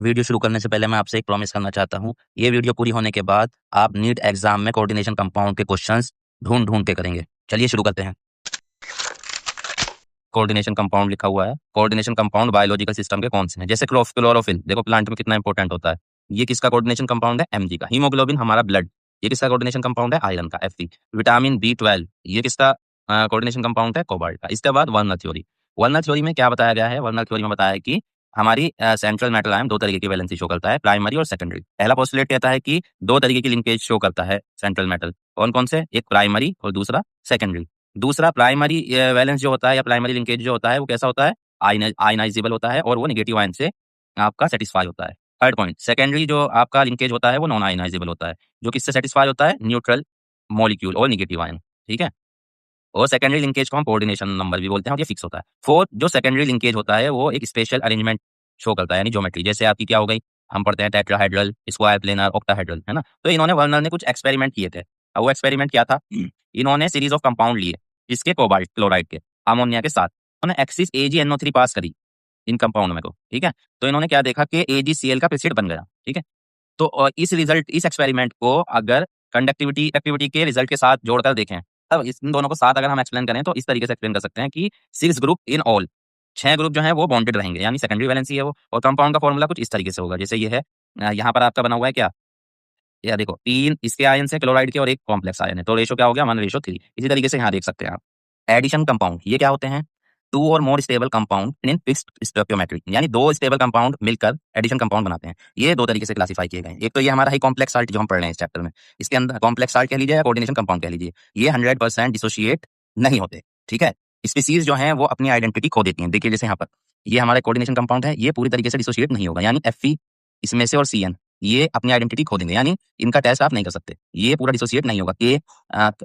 Video शुरू करने से पहले मैं आपसे एक प्रॉमिस करना चाहता हूँ। ये वीडियो पूरी होने के बाद आप नीट एग्जाम में कोऑर्डिनेशन कंपाउंड के क्वेश्चंस ढूंढ ढूंढ के करेंगे। चलिए शुरू करते हैं। कोऑर्डिनेशन कंपाउंड लिखा हुआ है। कोऑर्डिनेशन कंपाउंड बायोलॉजिकल सिस्टम के कौन से हैं? जैसे क्लोरोफिल, देखो प्लांट में कितना इंपॉर्टेंट होता है। ये किसका कोऑर्डिनेशन कंपाउंड है? Mg का। हीमोग्लोबिन हमारा ब्लड, ये किसका कोऑर्डिनेशन कंपाउंड है? आयरन का, Fe। विटामिन B12, ये किसका कोऑर्डिनेशन कंपाउंड है? कोबाल्ट का। इसके बाद वर्नर थ्योरी। वर्नर थ्योरी में क्या बताया गया है? वर्नर थ्योरी में बताया है कि हमारी सेंट्रल मेटल आयन दो तरीके की वैलेंसी शो करता है, प्राइमरी और सेकेंडरी। पहला पोस्टुलेट कहता है कि दो तरीके की लिंकेज शो करता है सेंट्रल मेटल। कौन कौन से? एक प्राइमरी और दूसरा सेकेंडरी। दूसरा प्राइमरी वैलेंस जो होता है या प्राइमरी लिंकेज जो होता है वो कैसा होता है? आयनाइजेबल होता है और वो नेगेटिव आयन से आपका सेटिस्फाई होता है। थर्ड पॉइंट, सेकेंडरी जो आपका लिंकेज होता है वो नॉन आयनाइजेबल होता है, जो किससे सेटिस्फाई होता है? न्यूट्रल मॉलिक्यूल और नेगेटिव आयन। ठीक है। और सेकेंडरी लिंकेज को हम कोऑर्डिनेशन नंबर भी बोलते हैं और ये फिक्स होता है। फोर्थ, जो सेकेंडरी लिंकेज होता है वो एक स्पेशल अरेंजमेंट शो करता है, यानी ज्योमेट्री। जैसे आपकी क्या हो गई? हम पढ़ते हैं टेट्राहेड्रल, स्क्वायर प्लेनर, ऑक्टाहेड्रल, है ना। तो इन्होंने वर्नर ने कुछ एक्सपेरिमेंट किए थे। अब वो एक्सपेरिमेंट क्या था? इन्होंने सीरीज ऑफ कंपाउंड लिए, इसके कोबाल्ट क्लोराइड के, अमोनिया के साथ। उन्होंने एक्सिस AgNO3 पास करी इन कंपाउंड में को। ठीक है। तो इन्होंने क्या देखा कि AgCl का प्रेसिड बन गया। ठीक है। तो इस एक्सपेरिमेंट को अगर कंडक्टिविटी एक्टिविटी के रिजल्ट के साथ जोड़कर देखें, तब इन दोनों को साथ अगर हम एक्सप्लेन करें तो इस तरीके से एक्सप्लेन कर सकते हैं कि 6 ग्रुप इन ऑल, 6 ग्रुप जो है वो बॉन्डेड रहेंगे, यानी सेकेंडरी वैलेंसी है वो। और कंपाउंड का फॉर्मूला कुछ इस तरीके से होगा, जैसे ये है। यहाँ पर आपका बना हुआ है क्या? या देखो, 3 इसके आयन है क्लोराइड के और एक कॉम्प्लेक्स आयन है, तो रेशो क्या हो गया? 1:3। इसी तरीके से यहाँ देख सकते हैं आप एडिशन कंपाउंड, ये क्या होते हैं? 2 और more stable compound in fixed stoichiometry, यानी 2 स्टेबल कंपाउंड मिलकर एडिशन कंपाउंड बनाते हैं। ये 2 तरीके से क्लासिफाई किए गए हैं। एक तो ये हमारा ही कॉम्प्लेक्स साल्ट जो हम पढ़ रहे हैं इस चैप्टर में, इसके अंदर कॉम्प्लेक्स साल्ट कह लीजिए या कोऑर्डिनेशन कंपाउंड कह लीजिए, ये 100% डिसोशिएट नहीं होते। ठीक है। स्पीसीज जो है वो अपनी आइडेंटिटी खो देती हैं। देखिए जैसे यहाँ पर ये हमारा कोऑर्डिनेशन कंपाउंड है, ये पूरी तरीके से डिसोशिएट नहीं होगा, यानी Fe इसमें से और CN ये अपनी आइडेंटिटी खो देंगे, यानी इनका टेस्ट आप नहीं कर सकते। ये पूरा डिसोशिएट नहीं होगा। के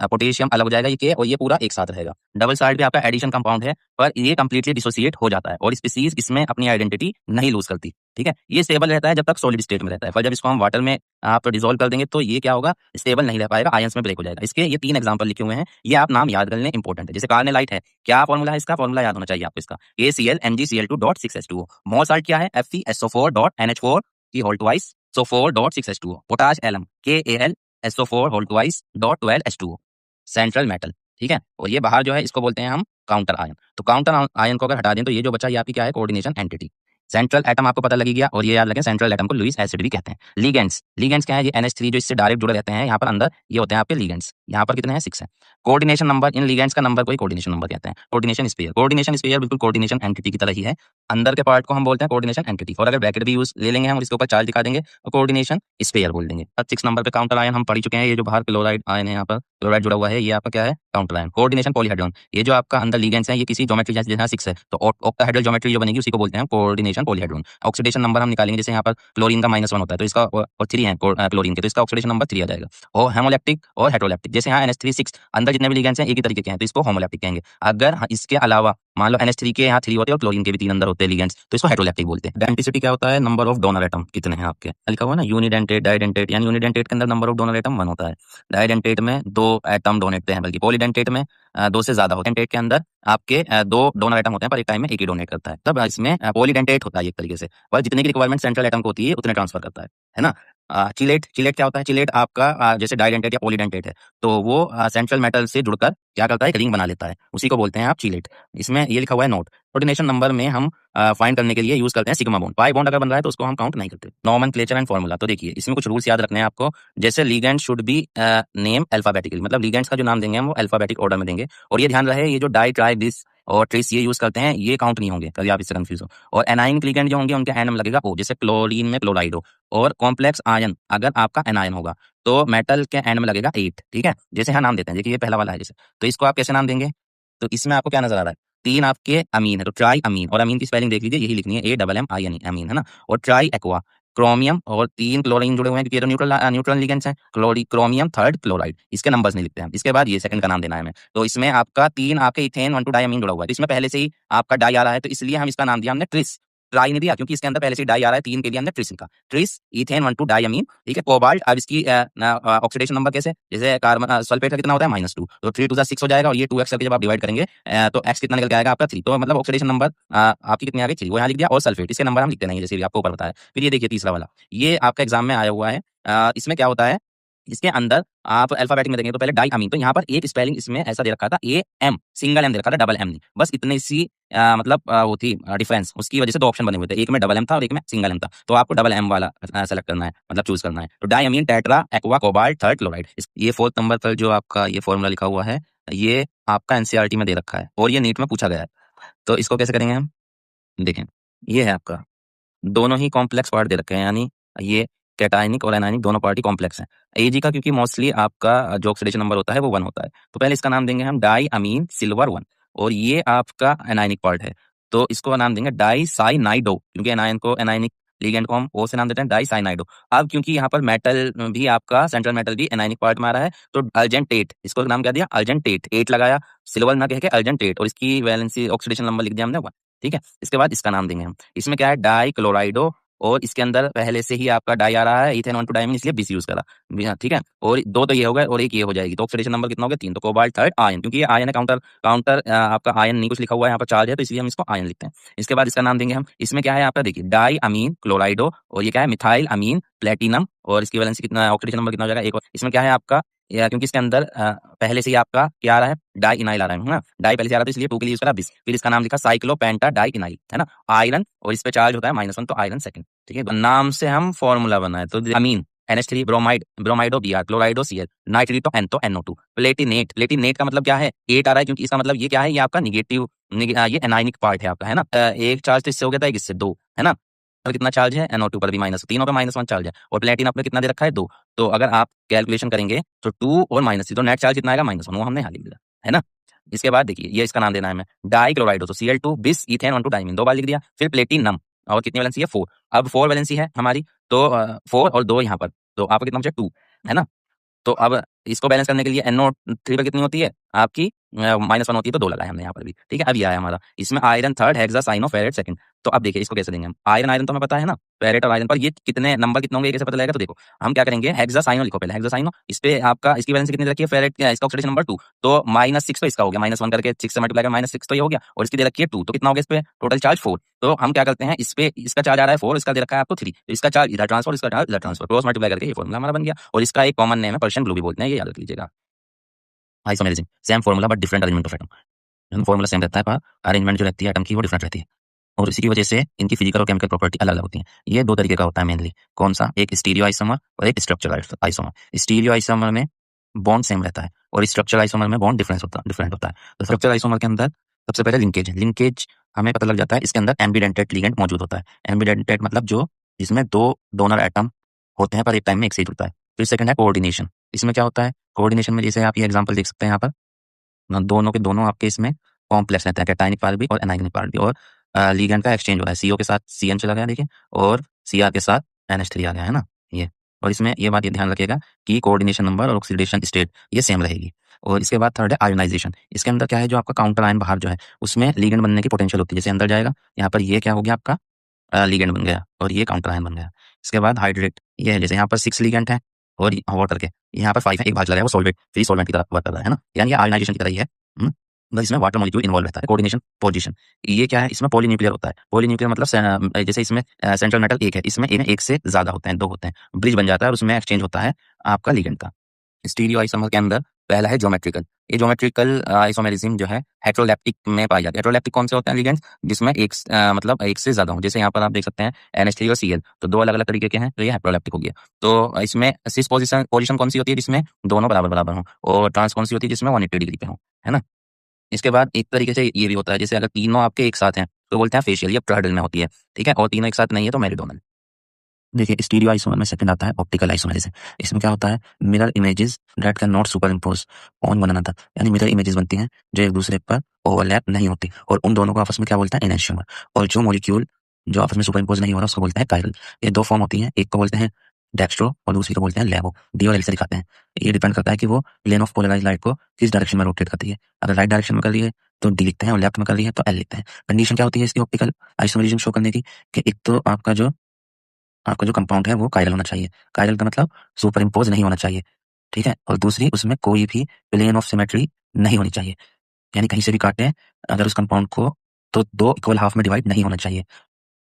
पोटेशियम अलग हो जाएगा, ये के, और ये पूरा एक साथ रहेगा। डबल साल्ट भी आपका एडिशन कंपाउंड है, पर ये कंप्लीटली डिसोशिएट हो जाता है और स्पीसीज इसमें अपनी आइडेंटिटी नहीं लूज करती। ठीक है। ये स्टेबल रहता है जब तक सॉलिड स्टेट में रहता है, पर जब इसको हम वाटर में आप डिसॉल्व कर देंगे तो ये क्या होगा? स्टेबल नहीं रह पाएगा, आयंस में ब्रेक हो जाएगा। इसके ये 3 एग्जांपल लिखे हुए हैं, ये आप नाम याद कर लें, इंपॉर्टेंट है। जैसे कार्नेलाइट है, क्या फॉर्मूला है इसका? फॉर्मूला याद होना चाहिए आपको इसका, ACl NgCl2.6H2O। मोल साल्ट क्या है? FeSO4.NH4 की whole twice SO4.6H2O। Potash alum KAlSO4 2.12H2O। Central metal. ठीक है। और ये बाहर जो है इसको बोलते हैं हम काउंटर आयन। तो काउंटर आयन को अगर हटा दें तो ये जो बचा ये आपकी क्या है? Coordination entity. सेंट्रल एटम आपको पता लगी गया, और ये याद रखें सेंट्रल एटम को लुईस एसिड भी कहते हैं। लिगेंड्स, लिगेंड्स क्या है? ये NH3 जो इससे डायरेक्ट जुड़े रहते हैं, यहाँ पर अंदर ये होते हैं आपके लिगेंड्स। यहाँ पर कितने हैं? 6 हैं। कोऑर्डिनेशन नंबर, इन लिगेंड्स का नंबर कोई कोऑर्डिनेशन नंबर कहते हैं। कोऑर्डिनेशन स्फीयर, कोऑर्डिनेशन स्फीयर बिल्कुल कोऑर्डिनेशन एंटिटी की तरह ही है। अंदर के पार्ट को हम बोलते हैं कोऑर्डिनेशन एंटिटी, और अगर ब्रैकेट भी यूज ले लेंगे हम और इसके ऊपर चार्ज दिखा देंगे तो कोऑर्डिनेशन स्फीयर बोल देंगे। अब 6 नंबर पे काउंटर आयन हम पढ़ चुके हैं। ये जो बाहर क्लोराइड आयन है, यहाँ पर क्लोराइड जुड़ा हुआ है, ये आपका क्या है? Counter ion. कोऑर्डिनेशन पॉलीहेड्रॉन, ये जो आपका अंदर लिगेंड्स है ये किसी ज्योमेट्री जैसे यहाँ 6 है तो ऑक्टाहेड्रल ज्योमेट्री जो बनेगी उसी को बोलते हैं कोऑर्डिनेशन पॉलीहेड्रॉन। ऑक्सीडेशन नंबर हम निकालेंगे, जैसे यहाँ पर क्लोरीन का -1 होता है तो इसका, और 3 है क्लोरीन के, तो इसका ऑक्सीडेशन नंबर 3 आ जाएगा। और हेमोलैक्टिक और हेटेरोलैक्टिक, जैसे यहाँ NH3 6 अंदर जितने भी लिगेंड्स हैं एक ही तरीके के हैं तो इसको होमोलैक्टिक कहेंगे। अगर इसके अलावा मान लो NH3 के यहाँ 3 होते हैं और क्लोरीन के भी 3 अंदर होते हैं लिगेंड्स तो इसको हेटेरोलैक्टिक बोलते हैं। डेंसिटी क्या होता है? नंबर ऑफ डोनर एटम कितने हैं आपके, लिखा हुआ है ना, यूनिडेंटेट डाइडेंटेट, यानी यूनिडेंटेट के अंदर नंबर ऑफ डोनर एटम 1 होता है। डाइडेंटेट में 2 एटम डोनेट हैं, बल्कि पॉलीडेंटेट में 2 से ज्यादा होते हैं। डेंटेट के अंदर आपके 2 डोनर एटम होते हैं पर एक टाइम में एक ही डोनेट करता है, तब इसमें पॉलीडेंटेट होता है एक तरीके से। पर जितने की रिक्वायरमेंट सेंट्रल एटम को होती है उतने ट्रांसफर करता है ना। चिलेट, चिलेट क्या होता है? चिलेट आपका जैसे डाइडेंटेट या पॉलीडेंटेट है तो वो सेंट्रल मेटल से जुड़कर क्या करता है? एक रिंग बना लेता है, उसी को बोलते हैं आप चिलेट। इसमें ये लिखा हुआ है नोट। कोऑर्डिनेशन नंबर में हम फाइंड करने के लिए यूज करते हैं सिग्मा बॉन्ड। पाई बॉन्ड अगर बन रहा है तो उसको हम काउंट नहीं करते। नॉमेनक्लेचर एंड फॉर्मूला, तो देखिए इसमें कुछ रूल्स याद रखने हैं आपको। जैसे ligand should be name alphabetically, मतलब लिगेंड्स का जो नाम देंगे हम वो अल्फाबेटिक ऑर्डर में देंगे। और ये ध्यान रहे, ये जो डाई ट्राई बिस और ट्रिस ये यूज करते हैं ये काउंट नहीं होंगे, कभी आप इससे कंफ्यूज हो। और एनाइन लिगेंड जो होंगे उनके एनम लगेगा O, जैसे क्लोरीन में क्लोराइड हो। और कॉम्प्लेक्स आयन अगर आपका एनायन होगा तो मेटल के एन में लगेगा 8। ठीक है। जैसे यहाँ नाम देते हैं, देखिए ये पहला वाला है जैसे, तो इसको आप कैसे नाम देंगे? तो इसमें आपको क्या नजर आ रहा है? 3 आपके अमीन है तो ट्राई अमीन, और अमीन की स्पेलिंग देख लीजिए, यही लिखनी है AMMINE, अमीन, है ना। और ट्राई एक्वा, क्रोमियम और 3 क्लोरीन जुड़े हुए हैं क्योंकि ये तो न्यूट्रल लिगेंड्स हैं। क्रोमियम 3rd क्लोराइड, इसके नंबर्स नहीं लिखते हैं। इसके बाद ये सेकंड का नाम देना है हमें, तो इसमें आपका 3 आपके इथेन 1,2 डायमीन जुड़ा हुआ है, तो इसमें पहले से ही आपका डाई आ रहा है तो इसलिए हम इसका नाम दिया हमने ट्रिस। ट्राई नहीं दिया क्योंकि इसके अंदर पहले से डाई आ रहा है 3 के लिए अंदर ट्रिसिन का, ट्रिस ईथेन 1,2 डाइअमीन, ठीक है। कोबाल्ट, अब इसकी ऑक्सीडेशन नंबर कैसे, जैसे कार्बन सल्फेट का कितना होता है -2, तो 3 2 6 हो जाएगा, और ये 2x करके जब आप डिवाइड करेंगे तो x कितना निकल के आएगा आपका 3, तो मतलब ऑक्सीडेशन नंबर आपकी कितनी आ गई 3, वो यहाँ लिख दिया। और सल्फेट, इसके नंबर हम लिखते नहीं जैसे आपको ऊपर बताया। फिर ये देखिए तीसरा वाला, ये आपका एग्जाम में आया हुआ है। इसमें क्या होता है, इसके अंदर आप अल्फाबेटिक में देखेंगे तो पहले डाई अमीन, तो यहाँ पर एक स्पेलिंग इसमें ऐसा दे रखा था ए एम, सिंगल एम दे रखा था, डबल एम नहीं, बस इतनी सी मतलब वो थी डिफरेंस, उसकी वजह से 2 ऑप्शन बने हुए थे, एक में डबल एम था और एक में सिंगल एम था, तो आपको डबल एम वाला सेलेक्ट करना है, मतलब चूज करना है। तो diamine tetra aqua cobalt third chloride, ये 4th नंबर पर जो आपका ये फॉर्मूला लिखा हुआ है, ये आपका एनसीईआरटी में दे रखा है और ये नीट में पूछा गया है। तो इसको कैसे करेंगे हम, देखें, ये है आपका, दोनों ही कॉम्प्लेक्स पार्ट दे रखे हैं, यानी ये कैटायनिक और एनायनिक दोनों पार्ट ही कॉम्प्लेक्स हैं। एजी का क्योंकि मोस्टली आपका जो ऑक्सीडेशन नंबर होता है वो 1 होता है, तो पहले इसका नाम देंगे हम डाई अमीन सिल्वर 1, और ये आपका एनायनिक पार्ट है, तो इसको नाम देंगे डाई साइनाइडो, क्योंकि एनायन को एनायनिक लिगेंड को हम ओ से नाम देते हैं डाई साइनाइडो। अब क्योंकि यहाँ पर मेटल भी आपका सेंट्रल मेटल भी एनायनिक पार्ट में आ रहा है, तो अर्जेंटेट, इसको नाम क्या दिया अर्जेंटेट, 8 लगाया, सिल्वर ना कह के अर्जेंटेट, और इसकी वैलेंसी ऑक्सीडेशन नंबर लिख दिया हमने 1, ठीक है। इसके बाद इसका नाम देंगे हम, इसमें क्या है डाई क्लोराइडो, और इसके अंदर पहले से ही आपका डाई आ रहा है इथेन 1,2 डाइमीन, इसलिए बीस यूज करा, ठीक है। और 2 तो ये हो गए और एक ये हो जाएगी, तो ऑक्सीडेशन नंबर कितना हो गया 3, तो कोबाल्ट थर्ड आयन, क्योंकि ये आयन है, काउंटर काउंटर आपका आयन नहीं कुछ लिखा हुआ है यहाँ पर, चार्ज है, तो इसलिए हम इसको आयन लिखते हैं। इसके बाद इसका नाम देंगे हम, इसमें क्या है आपका देखिए डाई अमीन क्लोराइडो, और ये क्या है मिथाइल अमीन प्लेटिनम, और इसकी वैलेंसी कितना, ऑक्सीडेशन नंबर कितना हो जाएगा एक, और इसमें क्या है आपका या क्योंकि इसके अंदर पहले से ही आपका क्या आ रहा है डाई इनाइल आ रहा है ना, डाई पहले से आ रहा था इसलिए 2 के लिए यूज करा 20, फिर इसका नाम लिखा साइक्लोपेंटा डाई इनाइल, है ना, आयरन, और इस पे चार्ज होता है -1, तो आयरन सेकंड, ठीक है। नाम से हम फॉर्मूला बनाए, तो अमीन NH3 bromide, ब्रोमाइडो Br, क्लोराइडो Cl, नाइट्रेटो N, तो NO2, प्लेटिनेट, प्लेटिनेट का मतलब क्या है 8 आ रहा है, क्योंकि इसका मतलब ये क्या है, ये आपका निगेटिव, ये एनायनिक पार्ट है आपका, है ना। एक चार्ज तो इससे हो गया था, एक इससे 2, है ना, और कितना चार्ज है NO2 पर भी माइनस, तीनों पे -1 चार्ज है, और प्लेटिनम पे कितना दे रखा है 2, तो अगर आप कैलकुलेशन करेंगे तो 2 और -3, तो नेट चार्ज कितना आएगा -1, वो हमने यहाँ लिख दिया, है ना। इसके बाद देखिए ये इसका नाम देना है हमें डाई क्लोराइडो, तो Cl2 बिस इथेन 1,2 डाइमीन 2 बार लिख दिया, फिर प्लेटिनम, और कितनी वैलेंसी है 4, अब 4 वैलेंसी है हमारी, तो 4 और 2 यहाँ पर, तो आपका कितना बचा 2, है ना। तो अब इसको बैलेंस करने के लिए NO3 पर कितनी होती है आपकी -1 होती है, तो 2 लगाए हमने यहाँ पर भी, ठीक है। अब ये आया हमारा, इसमें iron third hexa cyano ferrate second, तो अब देखिए इसको कैसे देंगे हम, आयरन आयरन तो हमें पता है ना, फेरेट और आयरन पर ये कितने नंबर कितने होंगे, ये कैसे पता लगेगा, तो देखो हम क्या करेंगे, हेक्सा साइनो लिखो पहले, हेक्सा साइनो, इस पे आपका इसकी वैलेंसी कितनी रखी है फेरेट, इसका ऑक्सीडेशन नंबर 2, तो -6 तो इसका हो गया, -1 करके 6 से मल्टीप्लाई कर -6 तो ये हो गया, और इसकी दे रखी है 2, तो कितना हो गया इस पे टोटल चार्ज 4, तो हम क्या करते हैं, इस पे इसका चार्ज आ रहा है 4, इसका दे रखा है आपको 3, तो इसका चार्ज इधर ट्रांसफर, इसका चार्ज इधर ट्रांसफर, क्रॉस मल्टीप्लाई करके ये फॉर्मूला हमारा बन गया, और इसका एक कॉमन नेम है पर्शियन ब्लू भी बोलते हैं, ये याद रख लीजिएगा। Isomerism same formula but different arrangement of atom, formula same रहता है पर अरेंजमेंट जो रहती है एटम की वो डिफरेंट रहती है, और इसी की वजह से इनकी फिजिकल और केमिकल प्रॉपर्टी अलग अलग होती है। ये 2 तरीके का होता है मेनली, कौन सा, एक स्टीरियो आइसोमर और एक स्ट्रक्चरल आइसोमर। स्टीरियो आइसोमर में बॉन्ड सेम रहता है और स्ट्रक्चरल आइसोमर में बॉन्ड डिफरेंट होता है। तो स्ट्रक्चरल आइसोमर के अंदर सबसे पहले लिंकेज, लिंकेज हमें पता लग जाता है, इसके अंदर एम्बिडेंटेड लिगेंड मौजूद होता है। एम्बिडेंटेड मतलब जो जिसमें 2 डोनर एटम होते हैं पर एक टाइम में एक से ही जुड़ता है। फिर सेकंड है कोऑर्डिनेशन, इसमें क्या होता है कोऑर्डिनेशन में, जैसे आप ये एग्जांपल देख सकते हैं यहाँ पर, दोनों के दोनों आपके इसमें कॉम्प्लेक्स रहते हैं, कैटायनिक पार्ट भी और एनायनिक पार्ट भी, और लिगेंड का एक्सचेंज हो रहा है, CO के साथ CN चला गया देखिए, और Cr के साथ NH3 आ गया, है ना ये। और इसमें ये बात ये ध्यान रखिएगा कि कोऑर्डिनेशन नंबर और ऑक्सीडेशन स्टेट ये सेम रहेगी। और इसके बाद थर्ड है आयोनाइजेशन, इसके अंदर क्या है, जो आपका काउंटर आयन बाहर जो है उसमें लिगेंड बनने की पोटेंशियल होती है, जैसे अंदर जाएगा यहाँ पर ये क्या हो गया आपका लिगेंड बन गया और ये काउंटर आयन बन गया। इसके बाद हाइड्रेट, ये है जैसे यहाँ पर 6 लिगेंड है और वाटर के यहाँ पर 5 है, एक भाग चला है वो सॉल्वेट, फ्री सॉल्वेंट की तरह वर्क कर रहा है ना, यानी ये आयोनाइजेशन की तरह ही है। मतलब इसमें वाटर मॉलिक्यूल इन्वॉल्व रहता है। कोऑर्डिनेशन पोजीशन, ये क्या है, इसमें पॉलीन्यूक्लियर होता है। पॉलीन्यूक्लियर मतलब जैसे इसमें सेंट्रल मेटल एक है, इसमें एक से ज्यादा होते हैं, 2 होते हैं, ब्रिज बन जाता है और उसमें एक्सचेंज होता है आपका लिगेंड का। स्टीरियो आइसोमर के अंदर पहला है ज्योमेट्रिकल, ये ज्योमेट्रिकल आइसोमेरिज्म जो है हेट्रोलैप्टिक में पाई जाती है। हेट्रोलैप्टिक कौन से होते हैं लिगेंड्स, जिसमें मतलब एक से ज्यादा हो, जैसे यहाँ पर आप देख सकते हैं NH3 और Cl, तो 2 अलग अलग तरीके के हैं, तो ये हेट्रोलैप्टिक हो गया। तो इसमें सिस पोजीशन कौन सी होती है, जिसमें दोनों बराबर बराबर हो, और ट्रांस कौन सी होती है, जिसमें 180 डिग्री पे हो, है ना। इसके बाद एक तरीके से ये भी होता है, जैसे अगर तीनों आपके एक साथ हैं तो बोलते हैं फेशियल, ये ट्रायडल में होती है, ठीक है, और तीनों एक साथ नहीं है तो मेरिडोनल। देखिए स्टीरियो आइसोमर में सेकंड आता है ऑप्टिकल आइसोमेरिज्म। इसमें क्या होता है, mirror images that can not super impose on one another, यानी मिरर इमेजेस बनती हैं जो एक दूसरे पर ओवरलैप नहीं होती, और उन दोनों को आपस में क्या बोलते हैं, एनेंशियोमर। और जो मॉलिक्यूल जो आपस में सुपर इम्पोज नहीं हो रहा उसको बोलते हैं कायरल। ये 2 फॉर्म होती हैं, एक को बोलते हैं डेक्स्ट्रो और दूसरी को बोलते हैं लेवो। डी और एल से दिखाते हैं। ये डिपेंड करता है कि वो प्लेन ऑफ पोलराइज लाइट को किस डायरेक्शन में रोटेट करती है। अगर राइट डायरेक्शन में कर रही है तो डी लिखते हैं, और लेफ्ट में कर रही है तो एल लिखते हैं। कंडीशन क्या होती है इसकी ऑप्टिकल आइसोमरिज्म शो करने की, कि एक तो आपका जो कंपाउंड है वो कायरल होना चाहिए। कायरल का मतलब सुपर इम्पोज नहीं होना चाहिए, ठीक है। और दूसरी, उसमें कोई भी प्लेन ऑफ सिमेट्री नहीं होनी चाहिए, यानी कहीं से भी काटे अगर उस कंपाउंड को तो दो इक्वल हाफ में डिवाइड नहीं होना चाहिए।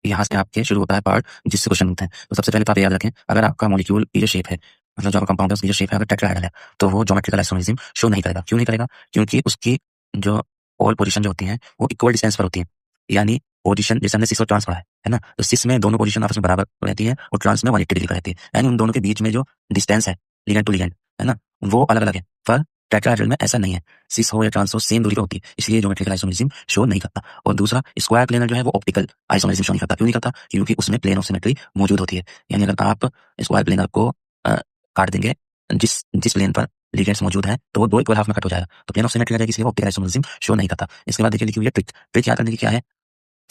यहाँ से आपके शुरू होता है पार्ट जिससे क्वेश्चन बनते हैं। तो सबसे पहले तो आप याद रखें, अगर आपका मॉलिक्यूल की जो शेप है, मतलब जो आपका कंपाउंड है उसकी जो शेप है अगर टेट्राहेड्रल है, तो वो ज्योमेट्रिकल आइसोमरिज्म शो नहीं करेगा। क्यों नहीं करेगा? क्योंकि उसकी जो ऑल पोजीशन जो होती हैं वो इक्वल डिस्टेंस पर होती है। यानी पोजीशन, जैसे हमने सिस और ट्रांस पढ़ा है ना, तो सिस में दोनों पोजीशन आपस में बराबर रहती है और ट्रांस में 180 डिग्री का रहती है, यानी उन दोनों के बीच में जो डिस्टेंस है लिगेंड टू लिगेंड, है ना, वो अलग अलग है। पर टेट्राहेड्रल में ऐसा नहीं है, सिस हो या ट्रांस हो सेम दूरी पर होती है, इसलिए ज्योमेट्रिकल आइसोमरिज्म शो नहीं करता। और दूसरा, स्क्वायर प्लेनर जो है वो ऑप्टिकल आइसोमरिज्म शो नहीं करता। क्यों नहीं करता? क्योंकि उसमें प्लेन ऑफ सिमेट्री मौजूद होती है। यानी अगर आप स्क्वायर प्लेनर को काट देंगे जिस जिस प्लेन पर लिगेंड्स मौजूद है, तो वो दो इक्वल हाफ में कट हो जाएगा, तो प्लेन ऑफ सिमेट्री आ जाएगी, इसलिए ऑप्टिकल आइसोमरिज्म शो नहीं करता। इसके बाद देखिए लिखी हुई है ट्रिक। ट्रिक याद करने की क्या है?